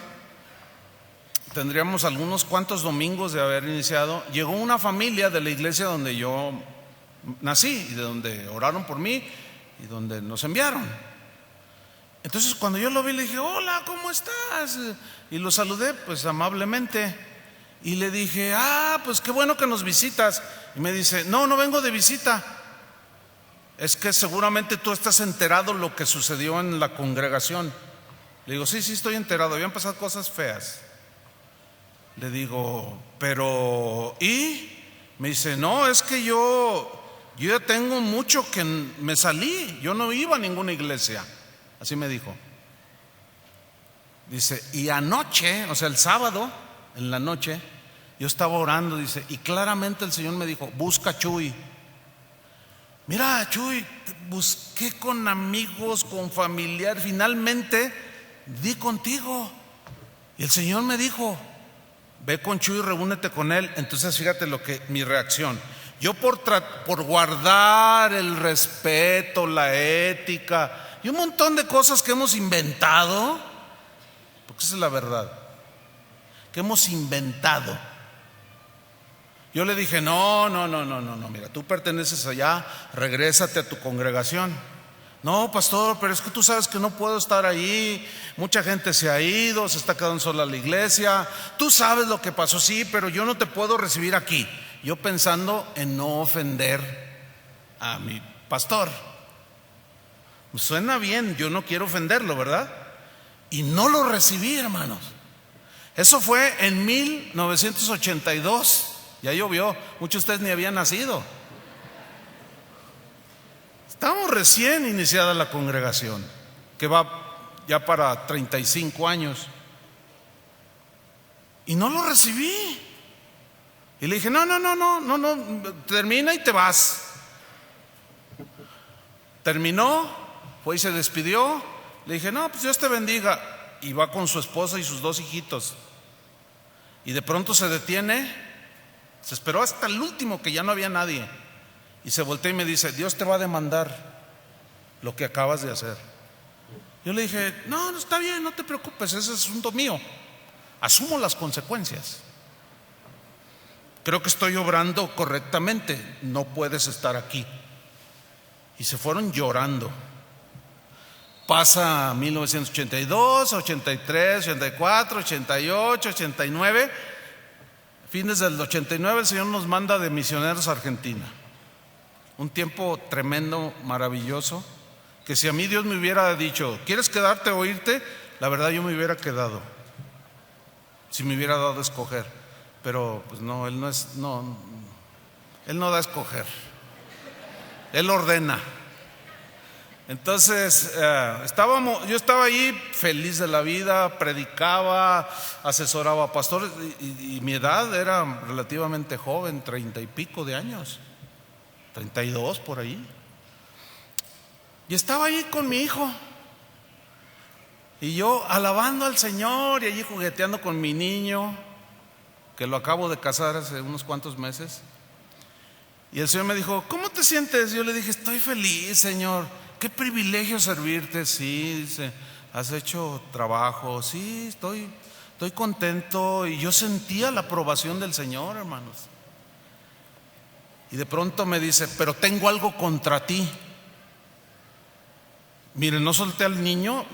tendríamos algunos cuantos domingos de haber iniciado, llegó una familia de la iglesia donde yo nací y de donde oraron por mí y donde nos enviaron. Entonces, cuando yo lo vi, le dije: hola, ¿cómo estás? Y lo saludé pues amablemente y le dije: pues qué bueno que nos visitas. Y me dice: no vengo de visita, es que seguramente tú estás enterado lo que sucedió en la congregación. Le digo: sí, estoy enterado, habían pasado cosas feas. Le digo: pero ¿y? Me dice: no, es que yo yo ya tengo mucho que me salí, yo no iba a ninguna iglesia. Así me dijo. Dice, y anoche, o sea el sábado, en la noche, yo estaba orando, dice, y claramente el Señor me dijo, busca a Chuy. Mira, Chuy, busqué con amigos, con familiares, finalmente di contigo. Y el Señor me dijo, ve con Chuy, reúnete con él. Entonces fíjate mi reacción. Yo por guardar el respeto, la ética y un montón de cosas que hemos inventado, porque esa es la verdad, que hemos inventado. Yo le dije, no, mira, tú perteneces allá, regrésate a tu congregación. No, pastor, pero es que tú sabes que no puedo estar ahí, mucha gente se ha ido, se está quedando sola la iglesia, tú sabes lo que pasó, sí, pero yo no te puedo recibir aquí. Yo pensando en no ofender a mi pastor. Suena bien, yo no quiero ofenderlo, ¿verdad? Y no lo recibí, hermanos. Eso fue en 1982. Ya llovió, muchos de ustedes ni habían nacido. Estábamos recién iniciada la congregación, que va ya para 35 años. Y no lo recibí. Y le dije, no, termina y te vas. Terminó, fue y se despidió. Le dije, no, pues Dios te bendiga. Y va con su esposa y sus 2 hijitos. Y de pronto se detiene, se esperó hasta el último que ya no había nadie. Y se voltea y me dice, Dios te va a demandar lo que acabas de hacer. Yo le dije, no, está bien, no te preocupes, ese es asunto mío. Asumo las consecuencias. Creo que estoy obrando correctamente, no puedes estar aquí. Y se fueron llorando. Pasa 1982, 83, 84, 88, 89. Fines del 89 el Señor nos manda de misioneros a Argentina. Un tiempo tremendo, maravilloso, que si a mí Dios me hubiera dicho, ¿quieres quedarte o irte? La verdad yo me hubiera quedado, si me hubiera dado a escoger. Pero pues no, Él no da a escoger, Él ordena. Entonces yo estaba ahí feliz de la vida, predicaba, asesoraba a pastores y mi edad era relativamente joven, 30 y pico de años, 32 por ahí. Y estaba ahí con mi hijo y yo alabando al Señor y allí jugueteando con mi niño, que lo acabo de casar hace unos cuantos meses. Y el Señor me dijo, ¿cómo te sientes? Yo le dije, estoy feliz, Señor. Qué privilegio servirte. Sí, dice, has hecho trabajo. Sí, estoy contento. Y yo sentía la aprobación del Señor, hermanos. Y de pronto me dice, pero tengo algo contra ti. Miren, no solté al niño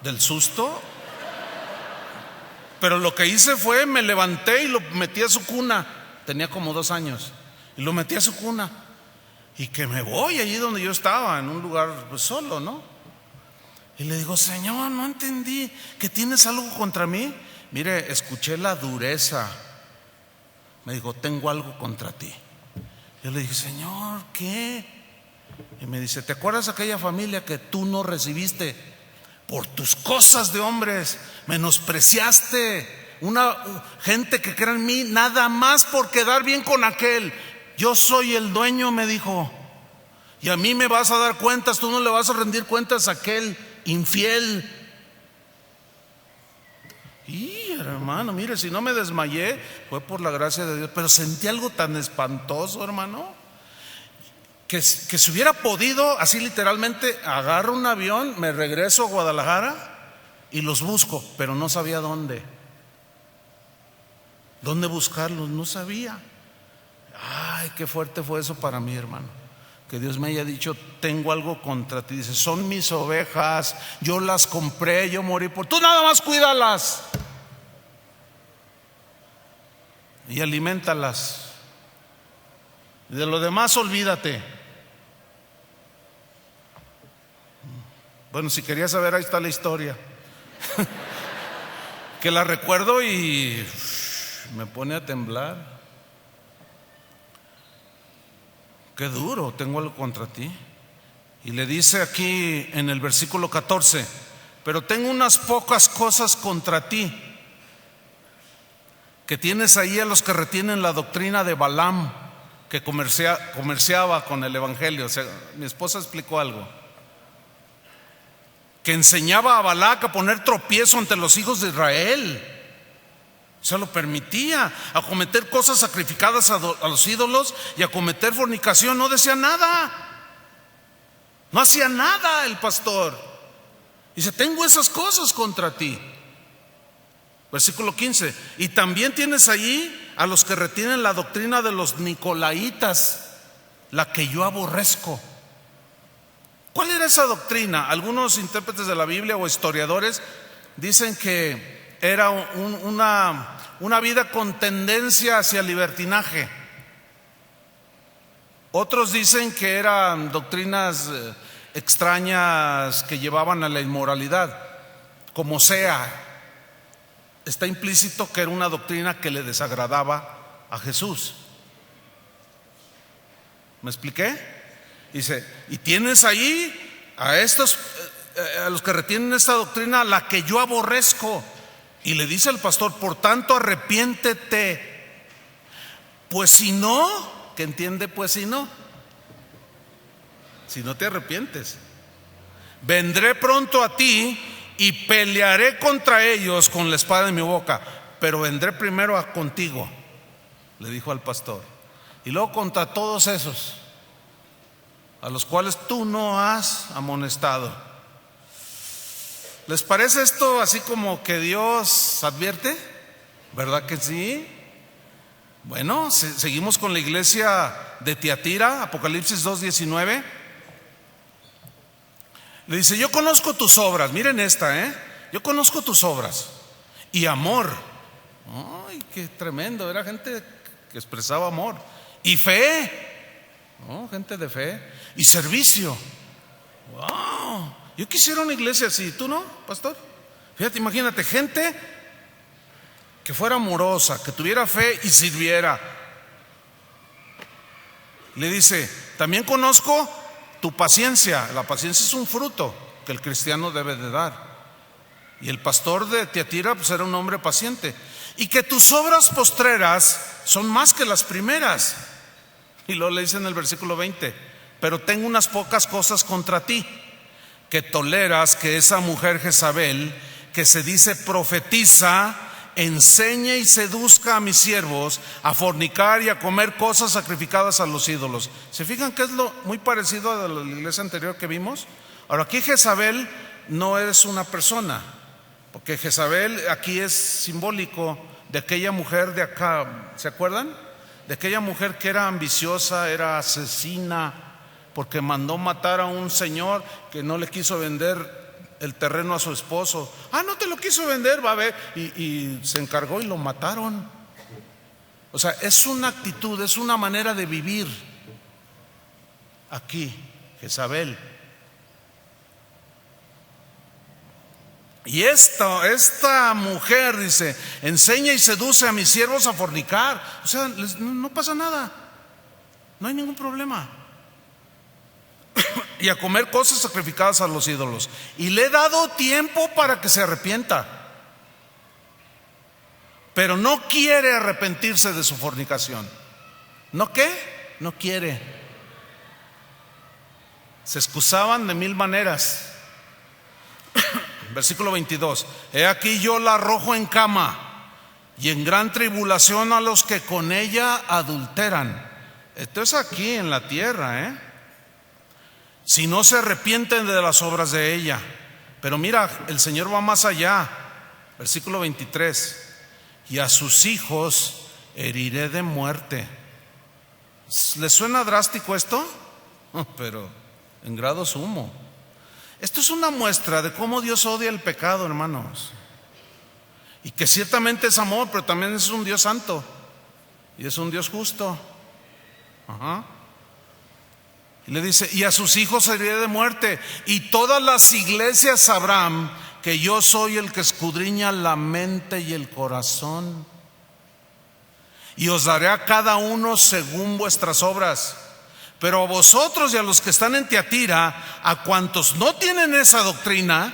del susto, pero lo que hice fue, me levanté y lo metí a su cuna. Tenía como 2 años. Y lo metí a su cuna. Y que me voy allí donde yo estaba, en un lugar pues solo, ¿no? Y le digo, Señor, no entendí, ¿que tienes algo contra mí? Mire, escuché la dureza. Me dijo, tengo algo contra ti. Yo le dije, Señor, ¿qué? Y me dice, ¿te acuerdas de aquella familia que tú no recibiste? Por tus cosas de hombres, menospreciaste una gente que cree en mí, nada más por quedar bien con aquel. Yo soy el dueño, me dijo, y a mí me vas a dar cuentas, tú no le vas a rendir cuentas a aquel infiel. Y hermano, mire, si no me desmayé fue por la gracia de Dios, pero sentí algo tan espantoso, hermano, que si hubiera podido, así literalmente, agarro un avión, me regreso a Guadalajara y los busco, pero no sabía dónde buscarlos, no sabía. Ay, qué fuerte fue eso para mí, hermano, que Dios me haya dicho, tengo algo contra ti. Dice, son mis ovejas, yo las compré, yo morí por tú, nada más cuídalas y alimentalas, de lo demás olvídate. Bueno, si querías saber, ahí está la historia. Que la recuerdo y me pone a temblar. qué duro, tengo algo contra ti. Y le dice aquí en el versículo 14: pero tengo unas pocas cosas contra ti, que tienes ahí a los que retienen la doctrina de Balaam, que comerciaba con el evangelio. O sea, mi esposa explicó algo, que enseñaba a Balac a poner tropiezo ante los hijos de Israel. Se lo permitía, a cometer cosas sacrificadas a los ídolos y a cometer fornicación. No decía nada, no hacía nada el pastor. Dice: tengo esas cosas contra ti. Versículo 15: y también tienes ahí a los que retienen la doctrina de los nicolaitas, la que yo aborrezco. ¿Cuál era esa doctrina? Algunos intérpretes de la Biblia o historiadores dicen que era una vida con tendencia hacia el libertinaje. Otros dicen que eran doctrinas extrañas que llevaban a la inmoralidad. Como sea, está implícito que era una doctrina que le desagradaba a Jesús. ¿Me expliqué? Dice: y tienes ahí a los que retienen esta doctrina, la que yo aborrezco. Y le dice al pastor: por tanto, arrepiéntete, pues si no, ¿qué entiende? Pues si no te arrepientes, vendré pronto a ti y pelearé contra ellos con la espada de mi boca, pero vendré primero contigo, le dijo al pastor, y luego contra todos esos a los cuales tú no has amonestado. ¿Les parece esto así como que Dios advierte? ¿Verdad que sí? Bueno, seguimos con la iglesia de Tiatira, Apocalipsis 2:19. Le dice: yo conozco tus obras. Miren esta, yo conozco tus obras y amor. Ay, qué tremendo, era gente que expresaba amor. Y fe, gente de fe. Y servicio. Wow, yo quisiera una iglesia así. ¿Tú no, pastor? Fíjate, imagínate, gente que fuera amorosa, que tuviera fe y sirviera. Le dice: también conozco tu paciencia. La paciencia es un fruto que el cristiano debe de dar. Y el pastor de Tiatira pues era un hombre paciente. Y que tus obras postreras son más que las primeras. Y luego le dice en el versículo 20: pero tengo unas pocas cosas contra ti, que toleras que esa mujer Jezabel, que se dice profetiza, enseñe y seduzca a mis siervos a fornicar y a comer cosas sacrificadas a los ídolos. ¿Se fijan que es muy parecido a la iglesia anterior que vimos? Ahora, aquí Jezabel no es una persona, porque Jezabel aquí es simbólico de aquella mujer de acá. ¿Se acuerdan? De aquella mujer que era ambiciosa, era asesina, porque mandó matar a un señor que no le quiso vender el terreno a su esposo. No te lo quiso vender, va a ver, y se encargó y lo mataron. O sea, es una actitud, es una manera de vivir aquí, Jezabel. Y esta mujer dice: enseña y seduce a mis siervos a fornicar. O sea, no pasa nada, no hay ningún problema. Y a comer cosas sacrificadas a los ídolos. Y le he dado tiempo para que se arrepienta, pero no quiere arrepentirse de su fornicación. ¿No qué? No quiere. Se excusaban de mil maneras. Versículo 22: he aquí yo la arrojo en cama y en gran tribulación a los que con ella adulteran. Esto es aquí en la tierra, si no se arrepienten de las obras de ella. Pero mira, el Señor va más allá. Versículo 23: y a sus hijos heriré de muerte. ¿Les suena drástico esto? Pero en grado sumo. Esto es una muestra de cómo Dios odia el pecado, hermanos. Y que ciertamente es amor, pero también es un Dios santo y es un Dios justo. Y le dice: y a sus hijos heriré de muerte, y todas las iglesias sabrán que yo soy el que escudriña la mente y el corazón, y os daré a cada uno según vuestras obras. Pero a vosotros y a los que están en Tiatira, a cuantos no tienen esa doctrina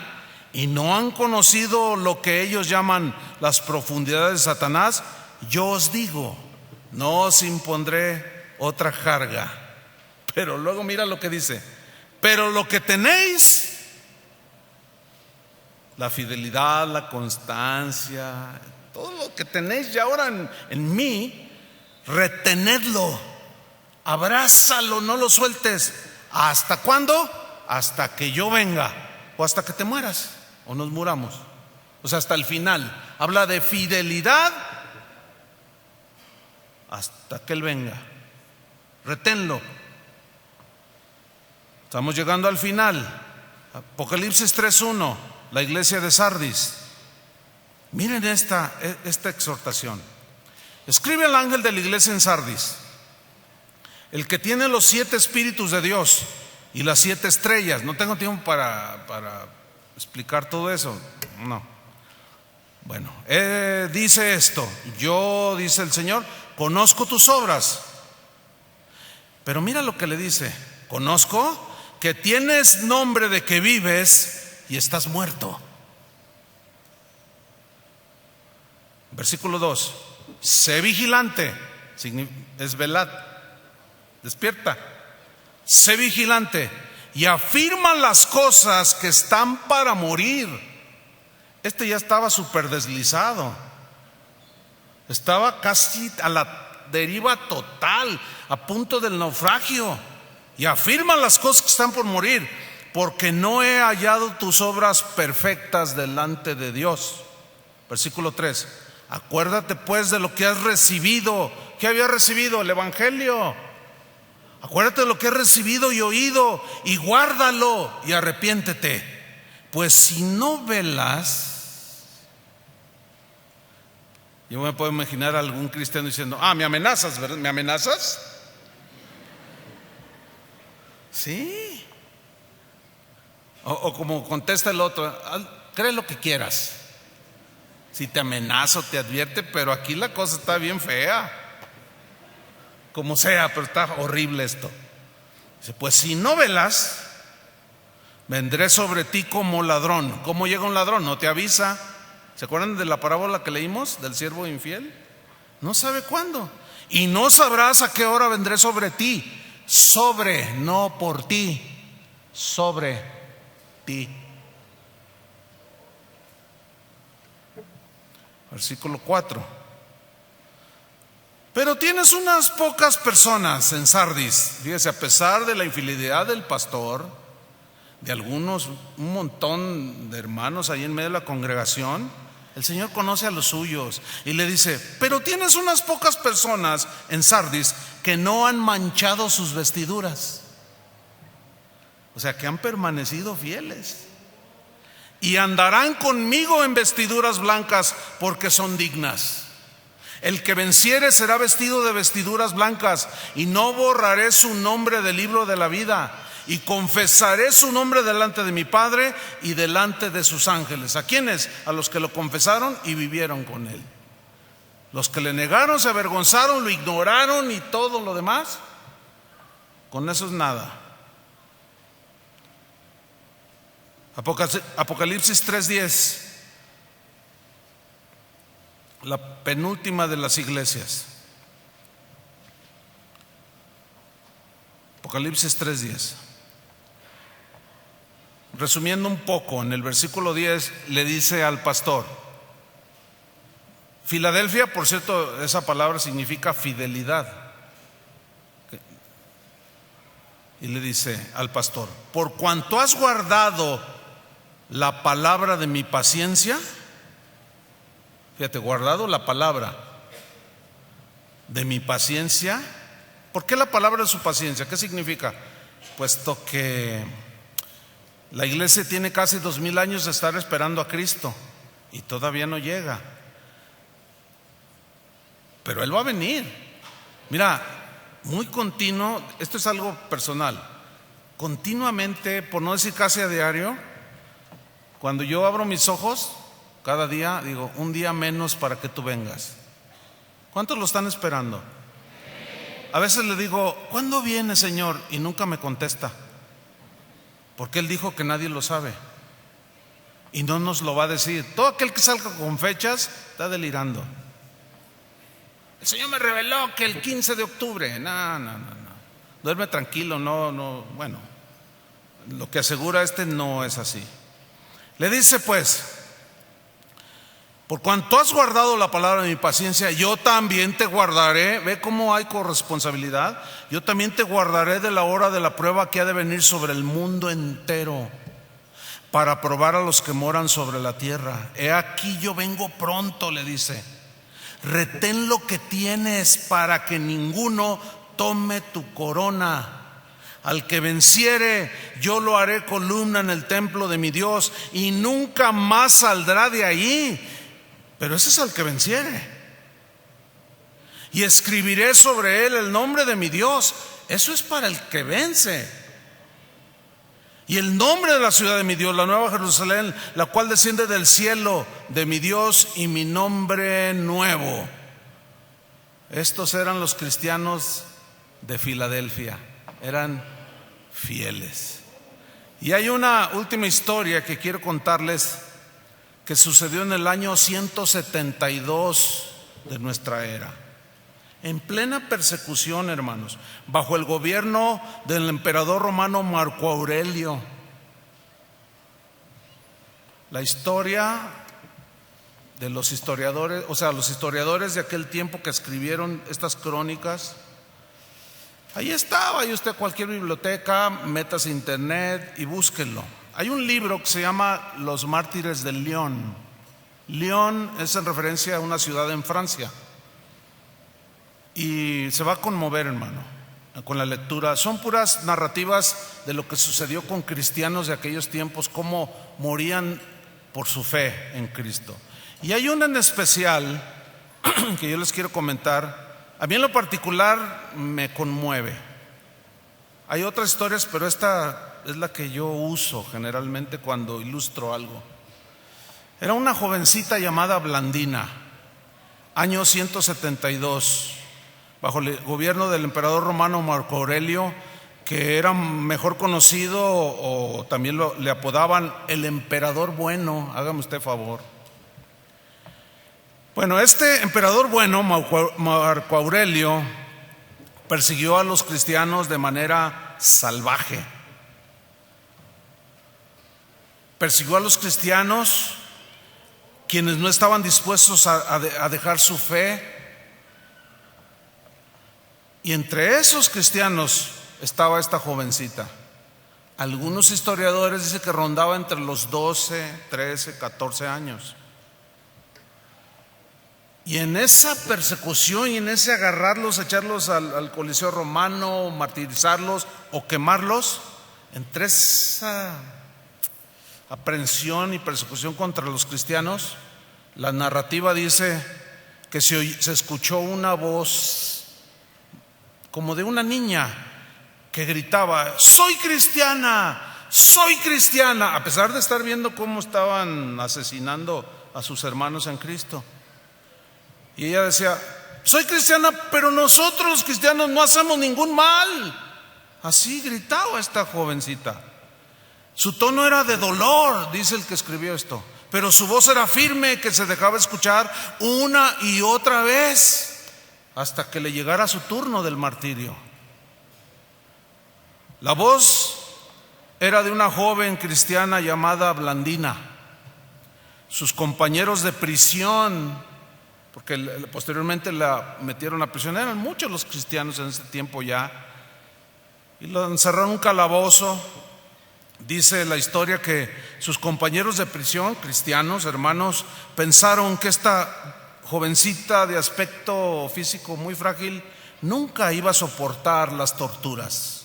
y no han conocido lo que ellos llaman las profundidades de Satanás, yo os digo, no os impondré otra carga. Pero luego mira lo que dice: pero lo que tenéis, la fidelidad, la constancia, todo lo que tenéis ya ahora en mí, retenedlo, abrázalo, no lo sueltes. ¿Hasta cuándo? Hasta que yo venga, o hasta que te mueras o nos muramos. O sea, hasta el final. Habla de fidelidad hasta que Él venga. Reténlo. Estamos llegando al final. Apocalipsis 3:1, la iglesia de Sardis. Miren esta exhortación. Escribe al ángel de la iglesia en Sardis, el que tiene los 7 espíritus de Dios y las 7 estrellas. No tengo tiempo para explicar todo eso. No. Bueno, dice esto: yo, dice el Señor, conozco tus obras. Pero mira lo que le dice: conozco que tienes nombre de que vives y estás muerto. Versículo 2: sé vigilante, es velad, despierta, sé vigilante y afirma las cosas que están para morir. Este ya estaba súper deslizado, estaba casi a la deriva total, a punto del naufragio. Y afirma las cosas que están por morir, porque no he hallado tus obras perfectas delante de Dios. Versículo 3: acuérdate pues de lo que has recibido. ¿Qué había recibido? El Evangelio. Acuérdate de lo que has recibido y oído, y guárdalo y arrepiéntete. Pues si no velas, yo me puedo imaginar a algún cristiano diciendo: me amenazas, ¿verdad? ¿Me amenazas? Sí. O como contesta el otro: cree lo que quieras, si te amenazo, te advierte, pero aquí la cosa está bien fea. Como sea, pero está horrible esto. Dice: pues si no velas, vendré sobre ti como ladrón. ¿Cómo llega un ladrón? No te avisa. ¿Se acuerdan de la parábola que leímos del siervo infiel? No sabe cuándo. Y no sabrás a qué hora vendré sobre ti. Sobre, no por ti, sobre ti. Versículo 4: pero tienes unas pocas personas en Sardis. Fíjese, a pesar de la infidelidad del pastor, de algunos, un montón de hermanos ahí en medio de la congregación, el Señor conoce a los suyos y le dice: pero tienes unas pocas personas en Sardis que no han manchado sus vestiduras. O sea, que han permanecido fieles y andarán conmigo en vestiduras blancas, porque son dignas. El que venciere será vestido de vestiduras blancas, y no borraré su nombre del libro de la vida, y confesaré su nombre delante de mi Padre y delante de sus ángeles. ¿A quiénes? A los que lo confesaron y vivieron con él. Los que le negaron, se avergonzaron, lo ignoraron y todo lo demás, con eso es nada. Apocalipsis 3:10, la penúltima de las iglesias. Apocalipsis 3:10. Resumiendo un poco, en el versículo 10 le dice al pastor: Filadelfia, por cierto, esa palabra significa fidelidad. Y le dice al pastor: por cuanto has guardado la palabra de mi paciencia. Fíjate, guardado la palabra de mi paciencia. ¿Por qué la palabra de su paciencia? ¿Qué significa? Puesto que la iglesia tiene casi 2000 años de estar esperando a Cristo y todavía no llega. Pero Él va a venir. Mira, muy continuo, esto es algo personal. Continuamente, por no decir casi a diario, cuando yo abro mis ojos, cada día digo: un día menos para que tú vengas. ¿Cuántos lo están esperando? a veces le digo, ¿cuándo viene, Señor? Y nunca me contesta, porque Él dijo que nadie lo sabe y no nos lo va a decir. Todo aquel que salga con fechas está delirando. El Señor me reveló que el 15 de octubre. No. Duerme tranquilo, no. Bueno, lo que asegura no es así. Le dice pues: por cuanto has guardado la palabra de mi paciencia, yo también te guardaré. ¿Ve cómo hay corresponsabilidad? Yo también te guardaré de la hora de la prueba que ha de venir sobre el mundo entero, para probar a los que moran sobre la tierra. He aquí yo vengo pronto, le dice. Retén lo que tienes para que ninguno tome tu corona. Al que venciere, yo lo haré columna en el templo de mi Dios y nunca más saldrá de ahí. Pero ese es al que venciere. Y escribiré sobre él el nombre de mi Dios. Eso es para el que vence. Y el nombre de la ciudad de mi Dios, la nueva Jerusalén, la cual desciende del cielo de mi Dios, y mi nombre nuevo. Estos eran los cristianos de Filadelfia. Eran fieles. Y hay una última historia que quiero contarles, que sucedió en el año 172 de nuestra era, en plena persecución, hermanos, bajo el gobierno del emperador romano Marco Aurelio. La historia de los historiadores, los historiadores de aquel tiempo que escribieron estas crónicas, ahí está. Vaya usted a cualquier biblioteca, métase a internet y búsquenlo. Hay un libro que se llama Los Mártires de Lyon. Lyon es en referencia a una ciudad en Francia. Y se va a conmover, hermano, con la lectura. Son puras narrativas de lo que sucedió con cristianos de aquellos tiempos, cómo morían por su fe en Cristo. Y hay una en especial que yo les quiero comentar. A mí en lo particular me conmueve. Hay otras historias, pero esta es la que yo uso generalmente cuando ilustro algo. Era una jovencita llamada Blandina, año 172, bajo el gobierno del emperador romano Marco Aurelio, que era mejor conocido, o también le apodaban el emperador bueno. Hágame usted favor. Bueno, este emperador bueno, Marco Aurelio, persiguió a los cristianos de manera salvaje. Persiguió a los cristianos, quienes no estaban dispuestos a dejar su fe. Y entre esos cristianos estaba esta jovencita. Algunos historiadores dicen que rondaba entre los 12, 13, 14 años. Y en esa persecución y en ese agarrarlos, echarlos al Coliseo romano, martirizarlos o quemarlos, entre esa aprehensión y persecución contra los cristianos, la narrativa dice que se escuchó una voz como de una niña que gritaba: soy cristiana, soy cristiana, a pesar de estar viendo cómo estaban asesinando a sus hermanos en Cristo. Y ella decía: soy cristiana, pero nosotros los cristianos no hacemos ningún mal. Así gritaba esta jovencita. Su tono era de dolor, dice el que escribió esto, pero su voz era firme, que se dejaba escuchar una y otra vez hasta que le llegara su turno del martirio. La voz era de una joven cristiana llamada Blandina. Sus compañeros de prisión, porque posteriormente la metieron a prisión, eran muchos los cristianos en ese tiempo ya, y lo encerraron en un calabozo. Dice la historia que sus compañeros de prisión, cristianos, hermanos, pensaron que esta jovencita de aspecto físico muy frágil nunca iba a soportar las torturas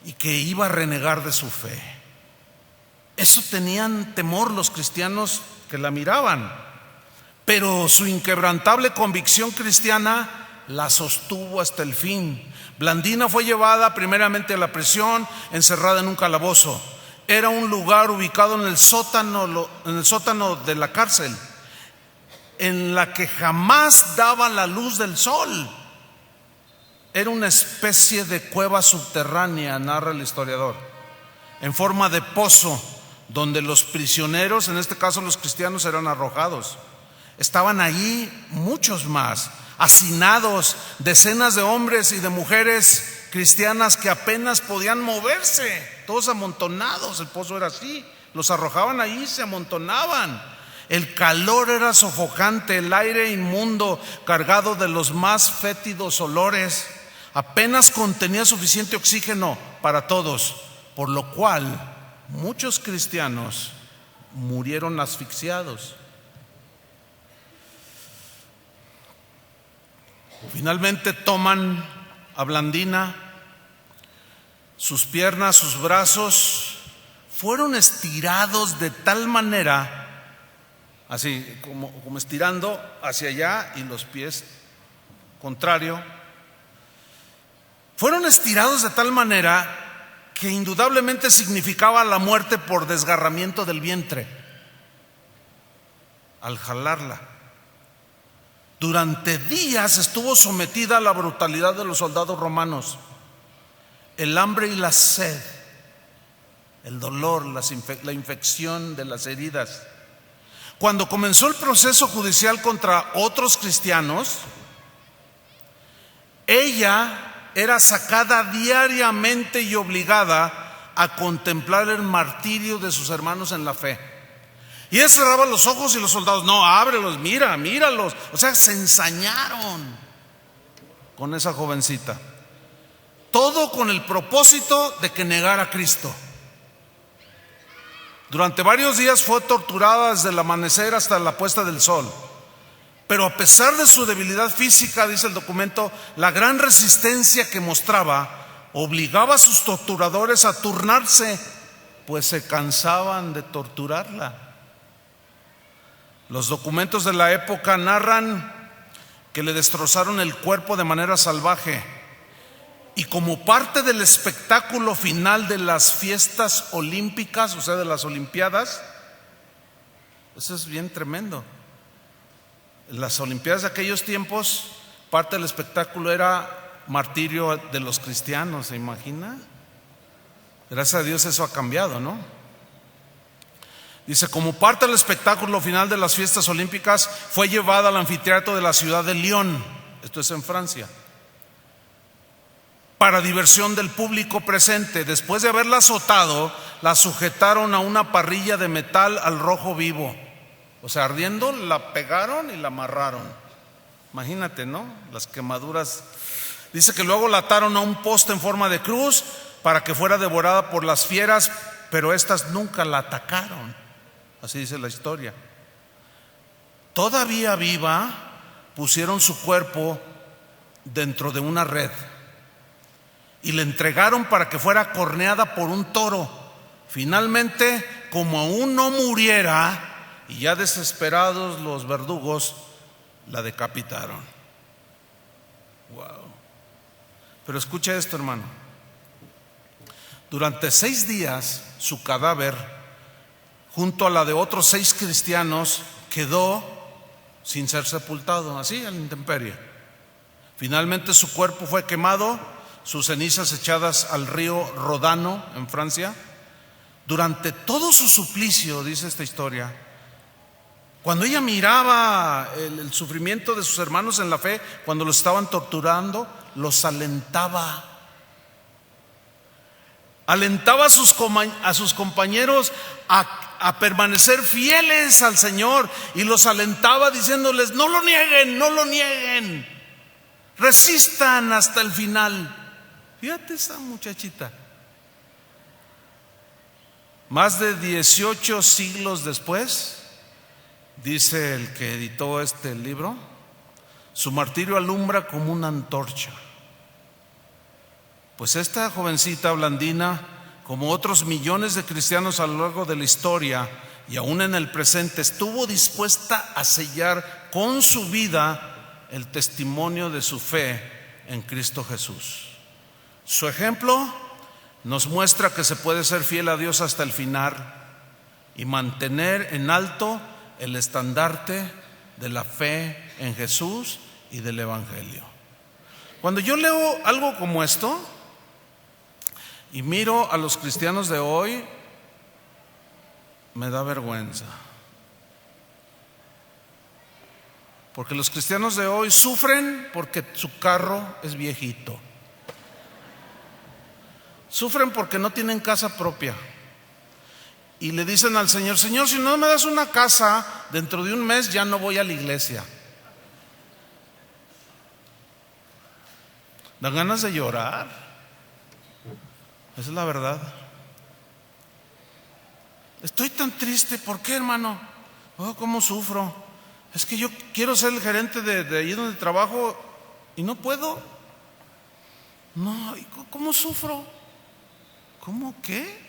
y que iba a renegar de su fe. Eso tenían temor los cristianos que la miraban, pero su inquebrantable convicción cristiana la sostuvo hasta el fin. Blandina fue llevada primeramente a la prisión, encerrada en un calabozo. Era un lugar ubicado en el sótano de la cárcel, en la que jamás daba la luz del sol. era una especie de cueva subterránea, narra el historiador, en forma de pozo, donde los prisioneros, en este caso los cristianos, eran arrojados. Estaban allí muchos más, hacinados, decenas de hombres y de mujeres cristianas que apenas podían moverse, todos amontonados. El pozo era así, los arrojaban allí, se amontonaban. El calor era sofocante, el aire inmundo, cargado de los más fétidos olores, apenas contenía suficiente oxígeno para todos, por lo cual muchos cristianos murieron asfixiados. Finalmente toman a Blandina, sus piernas, sus brazos fueron estirados de tal manera, así como estirando hacia allá, y los pies contrario, fueron estirados de tal manera que indudablemente significaba la muerte por desgarramiento del vientre al jalarla. Durante días estuvo sometida a la brutalidad de los soldados romanos, el hambre y la sed, el dolor, la infección de las heridas. Cuando comenzó el proceso judicial contra otros cristianos, ella era sacada diariamente y obligada a contemplar el martirio de sus hermanos en la fe. Y ella cerraba los ojos y los soldados: no, ábrelos, míralos. O sea, se ensañaron con esa jovencita. Todo con el propósito de que negara a Cristo. Durante varios días fue torturada desde el amanecer hasta la puesta del sol. Pero a pesar de su debilidad física, dice el documento, la gran resistencia que mostraba obligaba a sus torturadores a turnarse, pues se cansaban de torturarla. Los documentos de la época narran que le destrozaron el cuerpo de manera salvaje, y como parte del espectáculo final de las fiestas olímpicas, o sea, de las olimpiadas, eso es bien tremendo. En las olimpiadas de aquellos tiempos, parte del espectáculo era martirio de los cristianos, ¿se imagina? Gracias a Dios eso ha cambiado, ¿no? Dice, como parte del espectáculo final de las fiestas olímpicas, fue llevada al anfiteatro de la ciudad de Lyon, esto es en Francia, para diversión del público presente. Después de haberla azotado, la sujetaron a una parrilla de metal al rojo vivo. O sea, ardiendo, la pegaron y la amarraron. Imagínate, ¿no? Las quemaduras. Dice que luego la ataron a un poste en forma de cruz para que fuera devorada por las fieras, pero estas nunca la atacaron. Así dice la historia. Todavía viva, pusieron su cuerpo dentro de una red y le entregaron para que fuera corneada por un toro. Finalmente, como aún no muriera, y ya desesperados los verdugos, la decapitaron. Wow. Pero escucha esto, hermano. Durante 6 días su cadáver, junto a la de otros 6 cristianos, quedó sin ser sepultado, así a la intemperie. Finalmente su cuerpo fue quemado, sus cenizas echadas al río Rodano en Francia. Durante todo su suplicio, dice esta historia, cuando ella miraba el sufrimiento de sus hermanos en la fe, cuando los estaban torturando, los alentaba. Alentaba a sus compañeros a permanecer fieles al Señor, y los alentaba diciéndoles: no lo nieguen, resistan hasta el final. Fíjate esa muchachita. Más de 18 siglos después, dice el que editó este libro, su martirio alumbra como una antorcha. Pues esta jovencita Blandina, como otros millones de cristianos a lo largo de la historia y aún en el presente, estuvo dispuesta a sellar con su vida el testimonio de su fe en Cristo Jesús. Su ejemplo nos muestra que se puede ser fiel a Dios hasta el final y mantener en alto el estandarte de la fe en Jesús y del Evangelio. Cuando yo leo algo como esto y miro a los cristianos de hoy, me da vergüenza. Porque los cristianos de hoy sufren porque su carro es viejito. Sufren porque no tienen casa propia. Y le dicen al Señor: Señor, si no me das una casa, dentro de un mes ya no voy a la iglesia. Dan ganas de llorar. Esa es la verdad. Estoy tan triste. ¿Por qué, hermano? Oh, ¿cómo sufro? Es que yo quiero ser el gerente de ahí donde trabajo y no puedo. No, ¿cómo sufro? ¿Cómo qué?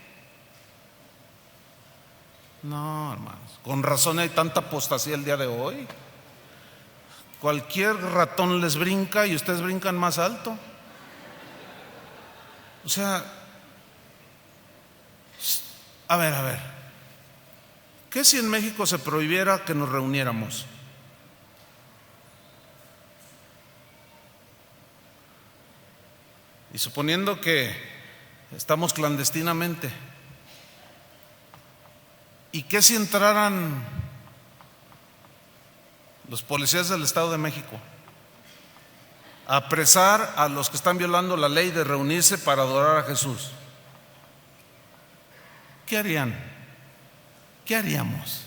No, hermanos, con razón hay tanta apostasía el día de hoy. Cualquier ratón les brinca y ustedes brincan más alto. O sea, a ver, ¿qué si en México se prohibiera que nos reuniéramos? Y suponiendo que estamos clandestinamente, ¿y qué si entraran los policías del Estado de México a apresar a los que están violando la ley de reunirse para adorar a Jesús? ¿Qué harían? ¿Qué haríamos?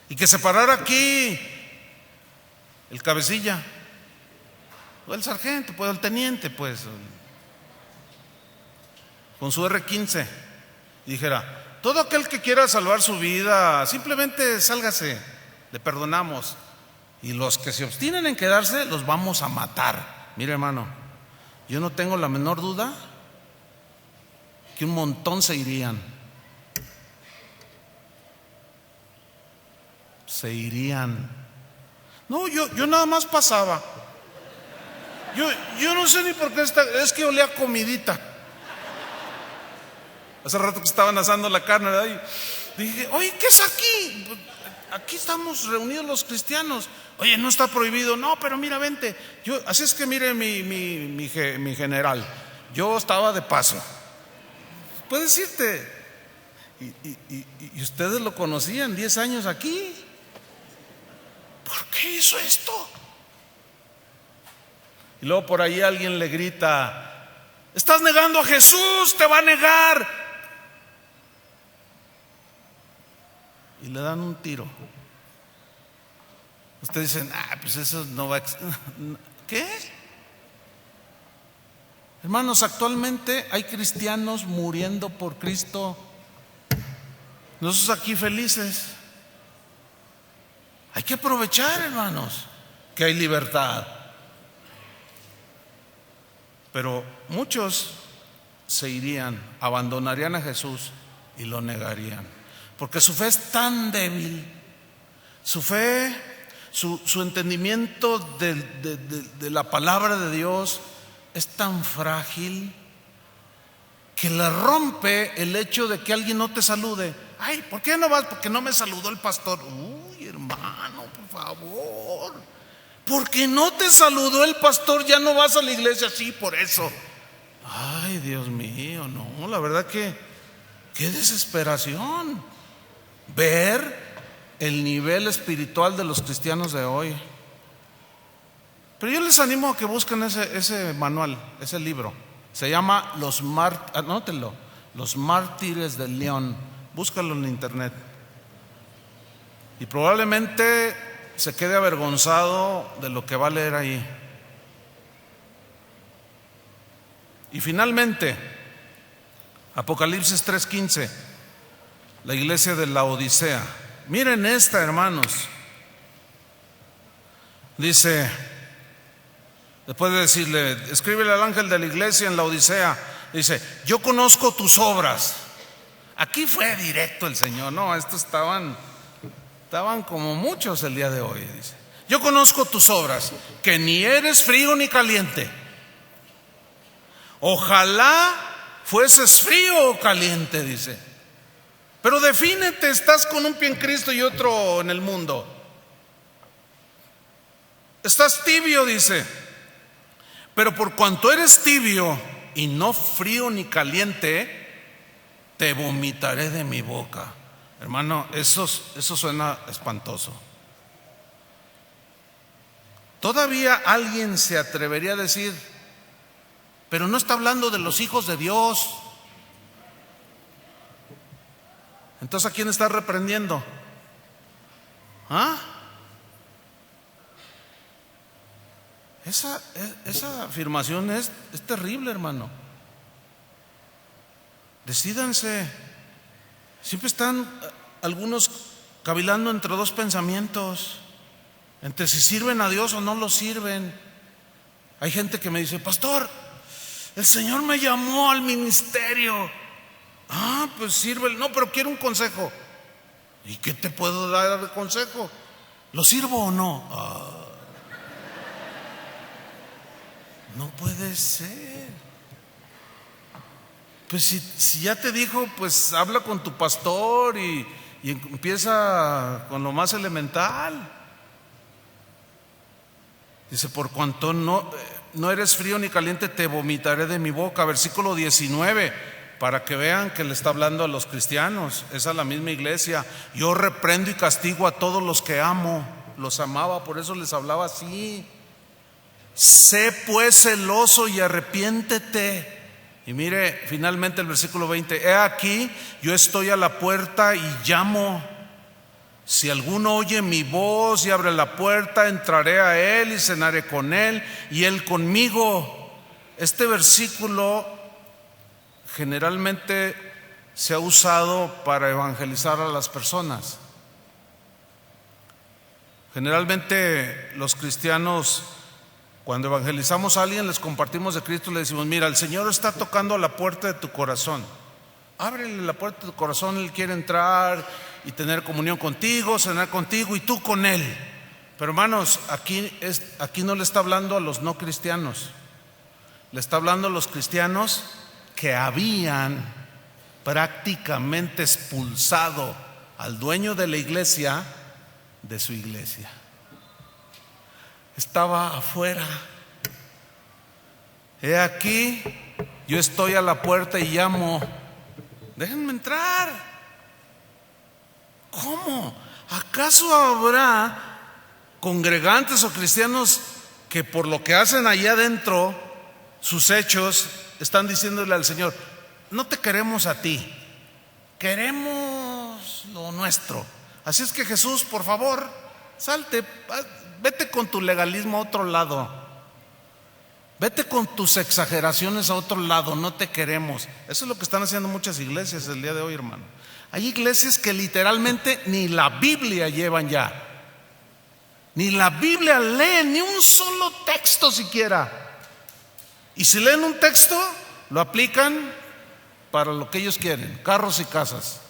Y que se parara aquí el cabecilla, o el sargento, pues el teniente, pues con su R15, y dijera: todo aquel que quiera salvar su vida, simplemente sálgase, le perdonamos, y los que se obstinen en quedarse, los vamos a matar. Mire, hermano, yo no tengo la menor duda que un montón se irían. Se irían. No, yo nada más pasaba. Yo no sé ni por qué es que olía comidita. Hace rato que estaban asando la carne, ¿verdad? Y dije: oye, ¿qué es aquí? Aquí estamos reunidos los cristianos. Oye, no está prohibido. No, pero mira, vente. Así es que mire mi general, yo estaba de paso. Puedes irte. Y ustedes lo conocían 10 años aquí. ¿Por qué hizo esto? Y luego por ahí alguien le grita: estás negando a Jesús, te va a negar. Y le dan un tiro. Ustedes dicen: pues eso no va a... ¿Qué? Hermanos, actualmente hay cristianos muriendo por Cristo. Nosotros aquí felices. Hay que aprovechar, hermanos, que hay libertad. Pero muchos se irían, abandonarían a Jesús y lo negarían, porque su fe es tan débil, su fe, su entendimiento de la palabra de Dios es tan frágil que le rompe el hecho de que alguien no te salude. Ay, ¿por qué no vas? Porque no me saludó el pastor. Uy, hermano, por favor, porque no te saludó el pastor, ya no vas a la iglesia. Sí, por eso. Ay, Dios mío, no, la verdad que qué desesperación ver el nivel espiritual de los cristianos de hoy. Pero yo les animo a que busquen ese manual, ese libro. Se llama anótenlo, Los Mártires del León. Búscalo en internet. Y probablemente se quede avergonzado de lo que va a leer ahí. Y finalmente, Apocalipsis 3:15, la iglesia de la Odisea. Miren esta, hermanos. Dice, después de decirle: escríbele al ángel de la iglesia en la Odisea, dice: yo conozco tus obras. Aquí fue directo el Señor. No, estos estaban como muchos el día de hoy. Dice: yo conozco tus obras, que ni eres frío ni caliente. Ojalá fueses frío o caliente, dice. Pero defínete, estás con un pie en Cristo y otro en el mundo. Estás tibio, dice. pero por cuanto eres tibio y no frío ni caliente, te vomitaré de mi boca. Hermano, eso suena espantoso. Todavía alguien se atrevería a decir, pero no está hablando de los hijos de Dios. Entonces, ¿a quién está reprendiendo? ¿Ah? Esa afirmación es terrible, hermano. Decídanse. Siempre están algunos cavilando entre dos pensamientos, entre si sirven a Dios o no lo sirven. Hay gente que me dice, pastor, el Señor me llamó al ministerio. Pues sirve. No, pero quiero un consejo. ¿Y qué te puedo dar de consejo? ¿Lo sirvo o no? No puede ser. Pues si ya te dijo, pues habla con tu pastor y empieza con lo más elemental. Dice, por cuanto no eres frío ni caliente, te vomitaré de mi boca. Versículo 19, para que vean que le está hablando a los cristianos. Es a la misma iglesia. Yo reprendo y castigo a todos los que amo. Los amaba, por eso les hablaba así. Sé pues celoso y arrepiéntete. Y mire finalmente el versículo 20, he aquí, yo estoy a la puerta y llamo. Si alguno oye mi voz y abre la puerta, entraré a él y cenaré con él y él conmigo. Este versículo generalmente se ha usado para evangelizar a las personas. Generalmente los cristianos, cuando evangelizamos a alguien, les compartimos de Cristo y le decimos, mira, el Señor está tocando a la puerta de tu corazón. Ábrele la puerta de tu corazón, Él quiere entrar y tener comunión contigo, cenar contigo y tú con Él. Pero hermanos, aquí no le está hablando a los no cristianos, le está hablando a los cristianos que habían prácticamente expulsado al dueño de la iglesia de su iglesia. Estaba afuera. He aquí, yo estoy a la puerta y llamo. Déjenme entrar. ¿Cómo? ¿Acaso habrá congregantes o cristianos que por lo que hacen allá adentro, sus hechos, están diciéndole al Señor, no te queremos a ti, queremos lo nuestro? Así es que Jesús, por favor, salte, vete con tu legalismo a otro lado, vete con tus exageraciones a otro lado, no te queremos. Eso es lo que están haciendo muchas iglesias el día de hoy, hermano. Hay iglesias que literalmente ni la Biblia llevan ya, ni la Biblia leen, ni un solo texto siquiera. Y si leen un texto, lo aplican para lo que ellos quieren, carros y casas.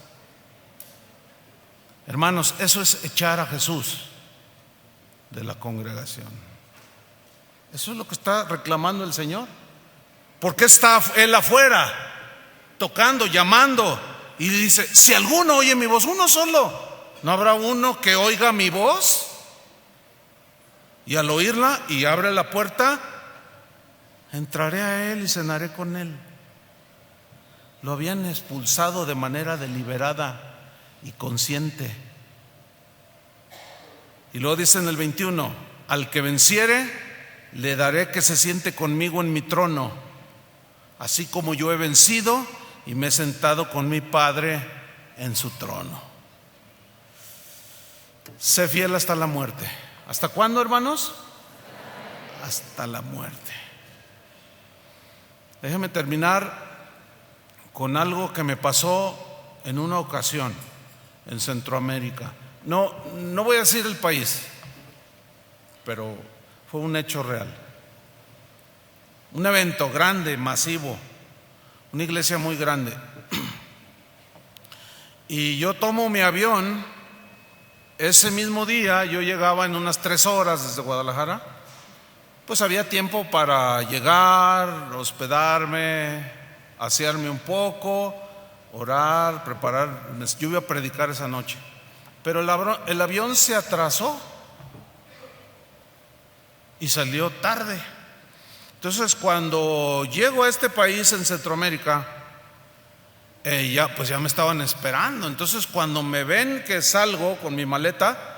Hermanos, eso es echar a Jesús de la congregación. Eso es lo que está reclamando el Señor. ¿Por qué está Él afuera, tocando, llamando? Y dice, si alguno oye mi voz, uno solo, ¿no habrá uno que oiga mi voz? Y al oírla y abre la puerta, entraré a Él y cenaré con Él. Lo habían expulsado de manera deliberada y consciente. Y luego dice en el 21, al que venciere, le daré que se siente conmigo en mi trono, así como yo he vencido y me he sentado con mi Padre en su trono. Sé fiel hasta la muerte. ¿Hasta cuándo, hermanos? Hasta la muerte. Déjeme terminar con algo que me pasó en una ocasión en Centroamérica. No voy a decir el país, pero fue un hecho real. Un evento grande, masivo, una iglesia muy grande. Y yo tomo mi avión. Ese mismo día yo llegaba en unas 3 horas desde Guadalajara. Pues había tiempo para llegar, hospedarme, asearme un poco, orar, preparar. Yo iba a predicar esa noche, pero el avión se atrasó y salió tarde. Entonces, cuando llego a este país en Centroamérica, ya me estaban esperando. Entonces, cuando me ven que salgo con mi maleta,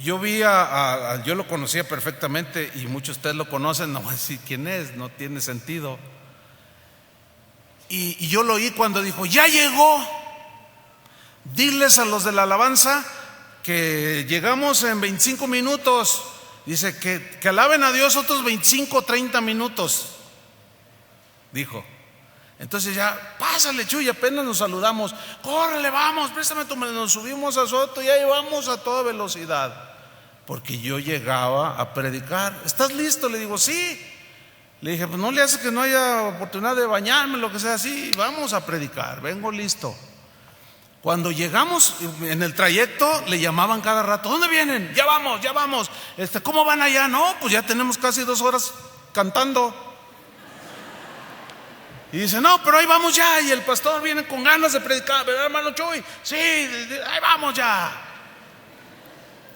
yo vi yo lo conocía perfectamente y muchos de ustedes lo conocen, no voy a decir quién es, no tiene sentido. Y yo lo oí cuando dijo: ya llegó, diles a los de la alabanza que llegamos en 25 minutos. Dice que alaben a Dios otros 25 o 30 minutos, dijo. Entonces ya, pásale Chuy, apenas nos saludamos, córrele, vamos, préstame tu mano. Nos subimos a Soto y ahí vamos a toda velocidad, porque yo llegaba a predicar. ¿Estás listo? Le digo, sí. Le dije, pues no le hace que no haya oportunidad de bañarme, lo que sea. Sí, vamos a predicar, vengo listo. Cuando llegamos en el trayecto le llamaban cada rato: ¿dónde vienen? Ya vamos, ya vamos. ¿Cómo van allá? No, pues ya tenemos casi 2 horas cantando. Y dice: no, pero ahí vamos ya. Y el pastor viene con ganas de predicar, ¿verdad, hermano Chuy? Sí, ahí vamos ya.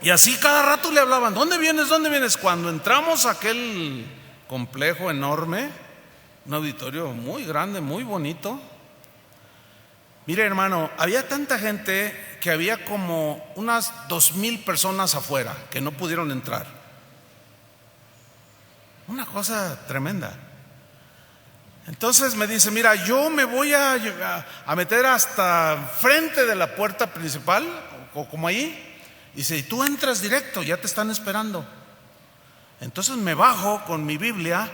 Y así cada rato le hablaban: ¿dónde vienes? ¿Dónde vienes? Cuando entramos a aquel complejo enorme, un auditorio muy grande, muy bonito. Mire, hermano, había tanta gente que había como unas 2,000 personas afuera que no pudieron entrar. Una cosa tremenda. Entonces me dice: mira, yo me voy a meter hasta frente de la puerta principal, o como ahí. Dice: y tú entras directo, ya te están esperando. Entonces me bajo con mi Biblia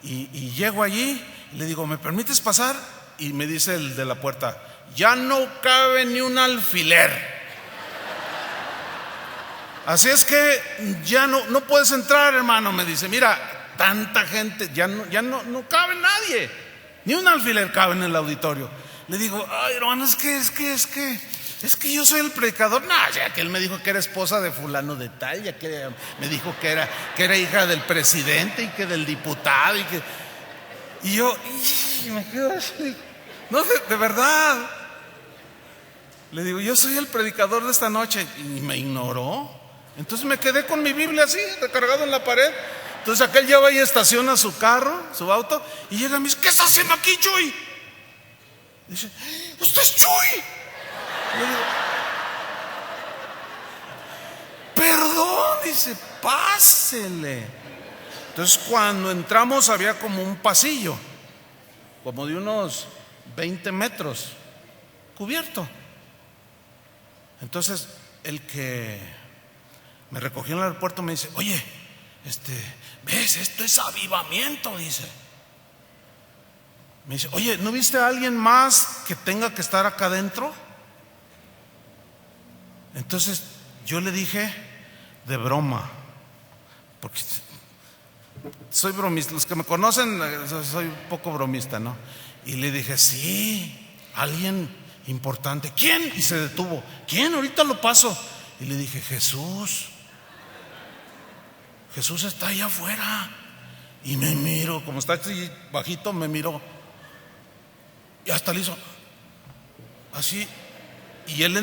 y llego allí y le digo: ¿me permites pasar? Y me dice el de la puerta: ya no cabe ni un alfiler, así es que ya no puedes entrar, hermano. Me dice: mira, tanta gente, ya no cabe nadie, ni un alfiler cabe en el auditorio. Le digo: ay, hermano, es que yo soy el predicador. No, ya que él me dijo que era esposa de fulano de tal, ya que me dijo que era hija del presidente y que del diputado y yo me quedo así. No, de verdad. Le digo: yo soy el predicador de esta noche. Y me ignoró. Entonces me quedé con mi Biblia así, recargado en la pared. Entonces aquel ya va y estaciona su carro, su auto, y llega y me dice: ¿qué está haciendo aquí, Chuy? Dice: ¿usted es Chuy? Le digo: perdón. Dice: pásele. Entonces cuando entramos había como un pasillo, como de unos 20 metros, cubierto. Entonces el que me recogió en el aeropuerto me dice: oye, ¿ves? Esto es avivamiento, dice. Me dice: oye, ¿no viste a alguien más que tenga que estar acá adentro? Entonces yo le dije de broma, porque soy bromista, los que me conocen, soy un poco bromista, ¿no? Y le dije: sí, alguien importante. ¿Quién? Y se detuvo. ¿Quién? Ahorita lo paso. Y le dije: Jesús está allá afuera. Y me miro, como está así bajito, me miró y hasta le hizo así. Y él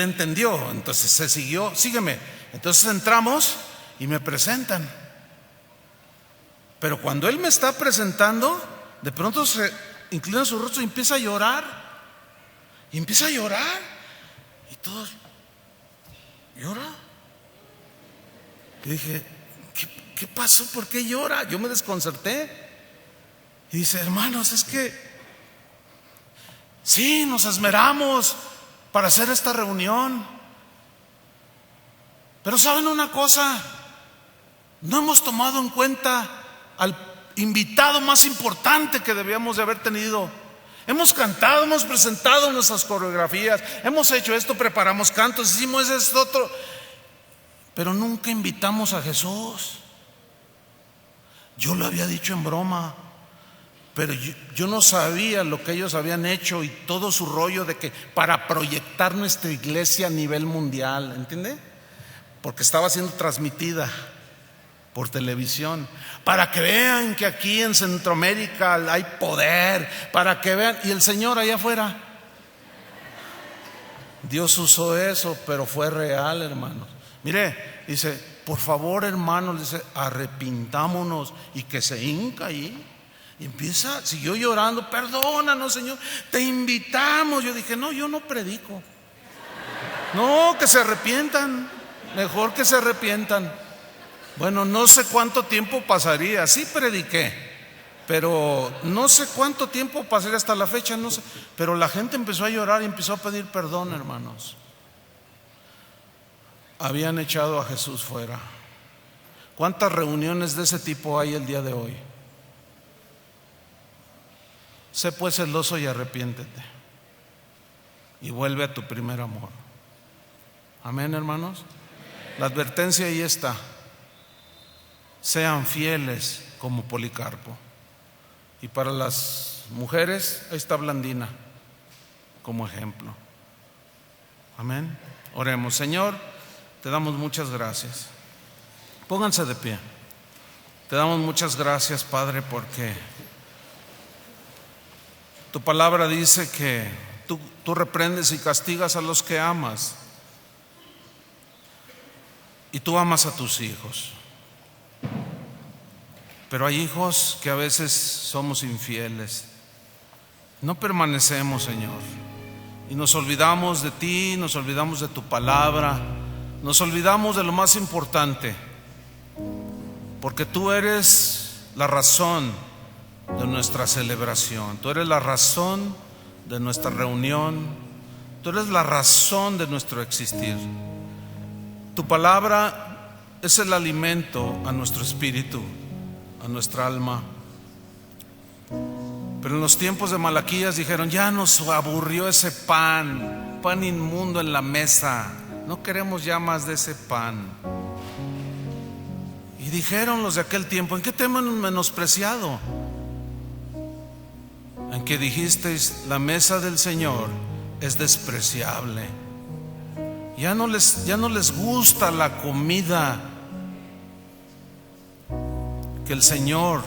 entendió. Entonces se siguió: sígueme. Entonces entramos y me presentan. Pero cuando él me está presentando, de pronto se inclina su rostro y empieza a llorar. Y empieza a llorar. Y todos: ¿llora? Y dije: ¿qué pasó? ¿Por qué llora? Yo me desconcerté. Y dice: hermanos, es que sí, nos esmeramos para hacer esta reunión, pero ¿saben una cosa? No hemos tomado en cuenta al invitado más importante que debíamos de haber tenido. Hemos cantado, hemos presentado nuestras coreografías, hemos hecho esto, preparamos cantos, hicimos esto, otro, pero nunca invitamos a Jesús. Yo lo había dicho en broma, pero yo no sabía lo que ellos habían hecho y todo su rollo de que para proyectar nuestra iglesia a nivel mundial, ¿entiende? Porque estaba siendo transmitida por televisión, para que vean que aquí en Centroamérica hay poder, para que vean. Y el Señor allá afuera, Dios usó eso, pero fue real, hermanos. Mire, dice: por favor, hermano, le dice, arrepintámonos, y que se hinca ahí. Y siguió llorando, perdónanos, Señor, te invitamos. Yo dije, no, yo no predico. No, que se arrepientan, mejor que se arrepientan. Bueno, no sé cuánto tiempo pasaría, sí prediqué, pero no sé cuánto tiempo pasaría hasta la fecha, no sé. Pero la gente empezó a llorar y empezó a pedir perdón, hermanos. Habían echado a Jesús fuera. ¿Cuántas reuniones de ese tipo hay el día de hoy? Sé pues celoso y arrepiéntete y vuelve a tu primer amor. Amén, hermanos. La advertencia ahí está. Sean fieles como Policarpo. Y para las mujeres, ahí está Blandina como ejemplo. Amén. Oremos. Señor, te damos muchas gracias. Pónganse de pie. Te damos muchas gracias, Padre, porque tu palabra dice que tú reprendes y castigas a los que amas. Y tú amas a tus hijos. Pero hay hijos que a veces somos infieles. No permanecemos, Señor. Y nos olvidamos de ti, nos olvidamos de tu palabra, nos olvidamos de lo más importante. Porque tú eres la razón de nuestra celebración. Tú eres la razón de nuestra reunión. Tú eres la razón de nuestro existir. Tu palabra es el alimento a nuestro espíritu, a nuestra alma. Pero en los tiempos de Malaquías dijeron, ya nos aburrió ese pan inmundo en la mesa. No queremos ya más de ese pan. Y dijeron los de aquel tiempo, ¿en qué te hemos menospreciado? En que dijisteis, la mesa del Señor es despreciable. Ya no les gusta la comida que el Señor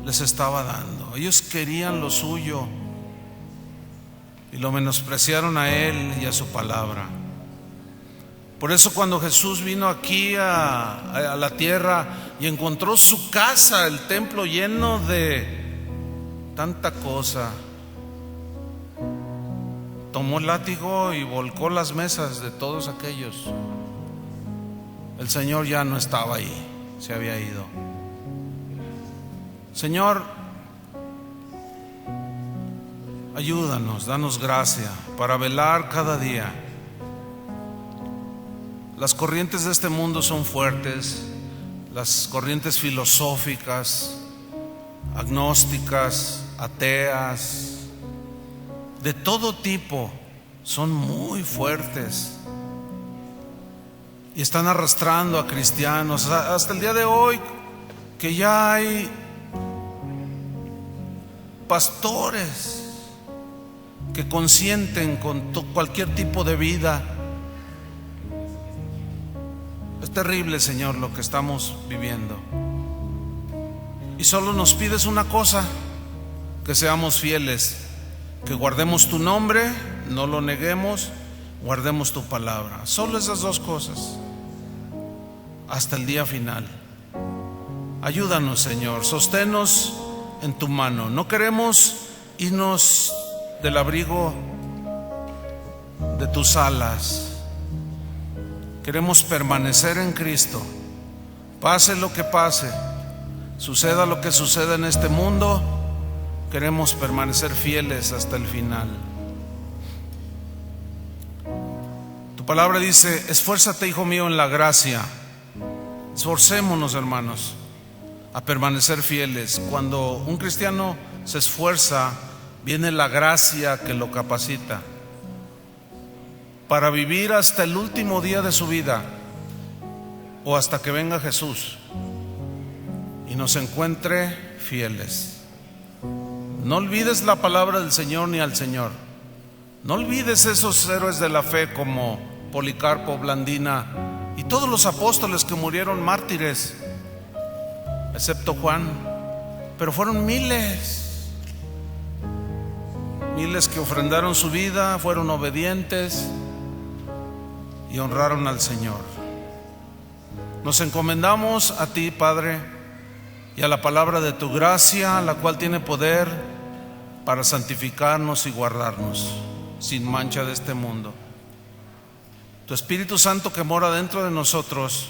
les estaba dando. Ellos querían lo suyo y lo menospreciaron a Él y a su palabra. Por eso cuando Jesús vino aquí a la tierra y encontró su casa, el templo lleno de tanta cosa, tomó el látigo y volcó las mesas de todos aquellos. El Señor ya no estaba ahí, se había ido. Señor, ayúdanos, danos gracia para velar cada día. Las corrientes de este mundo son fuertes, las corrientes filosóficas, agnósticas, ateas, de todo tipo, son muy fuertes y están arrastrando a cristianos hasta el día de hoy, que ya hay pastores que consienten con cualquier tipo de vida. Es terrible, Señor, lo que estamos viviendo. Y solo nos pides una cosa: que seamos fieles, que guardemos tu nombre, no lo neguemos, guardemos tu palabra. Solo esas dos cosas hasta el día final. Ayúdanos, Señor, sosténnos en tu mano. No queremos irnos del abrigo de tus alas. Queremos permanecer en Cristo. Pase lo que pase, suceda lo que suceda en este mundo, queremos permanecer fieles hasta el final. Tu palabra dice, esfuérzate, hijo mío, en la gracia. Esforcémonos, hermanos, a permanecer fieles. Cuando un cristiano se esfuerza, viene la gracia que lo capacita para vivir hasta el último día de su vida, o hasta que venga Jesús y nos encuentre fieles. No olvides la palabra del Señor ni al Señor. No olvides esos héroes de la fe como Policarpo, Blandina y todos los apóstoles que murieron mártires, excepto Juan. Pero fueron miles que ofrendaron su vida, fueron obedientes y honraron al Señor. Nos encomendamos a ti, Padre, y a la palabra de tu gracia, la cual tiene poder para santificarnos y guardarnos sin mancha de este mundo. Tu Espíritu Santo que mora dentro de nosotros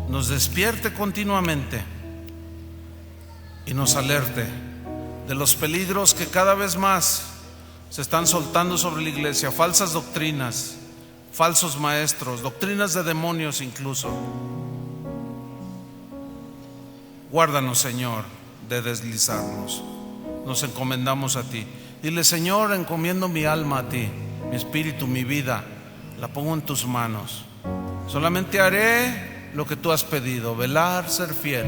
nos despierte continuamente y nos alerte de los peligros que cada vez más se están soltando sobre la iglesia, falsas doctrinas, falsos maestros, doctrinas de demonios incluso. Guárdanos, Señor, de deslizarnos. Nos encomendamos a ti. Dile: Señor, encomiendo mi alma a ti, mi espíritu, mi vida, la pongo en tus manos. Solamente haré lo que tú has pedido: velar, ser fiel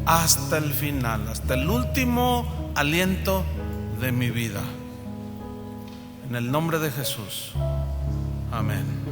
hasta el final, hasta el último aliento de mi vida. En el nombre de Jesús. Amén.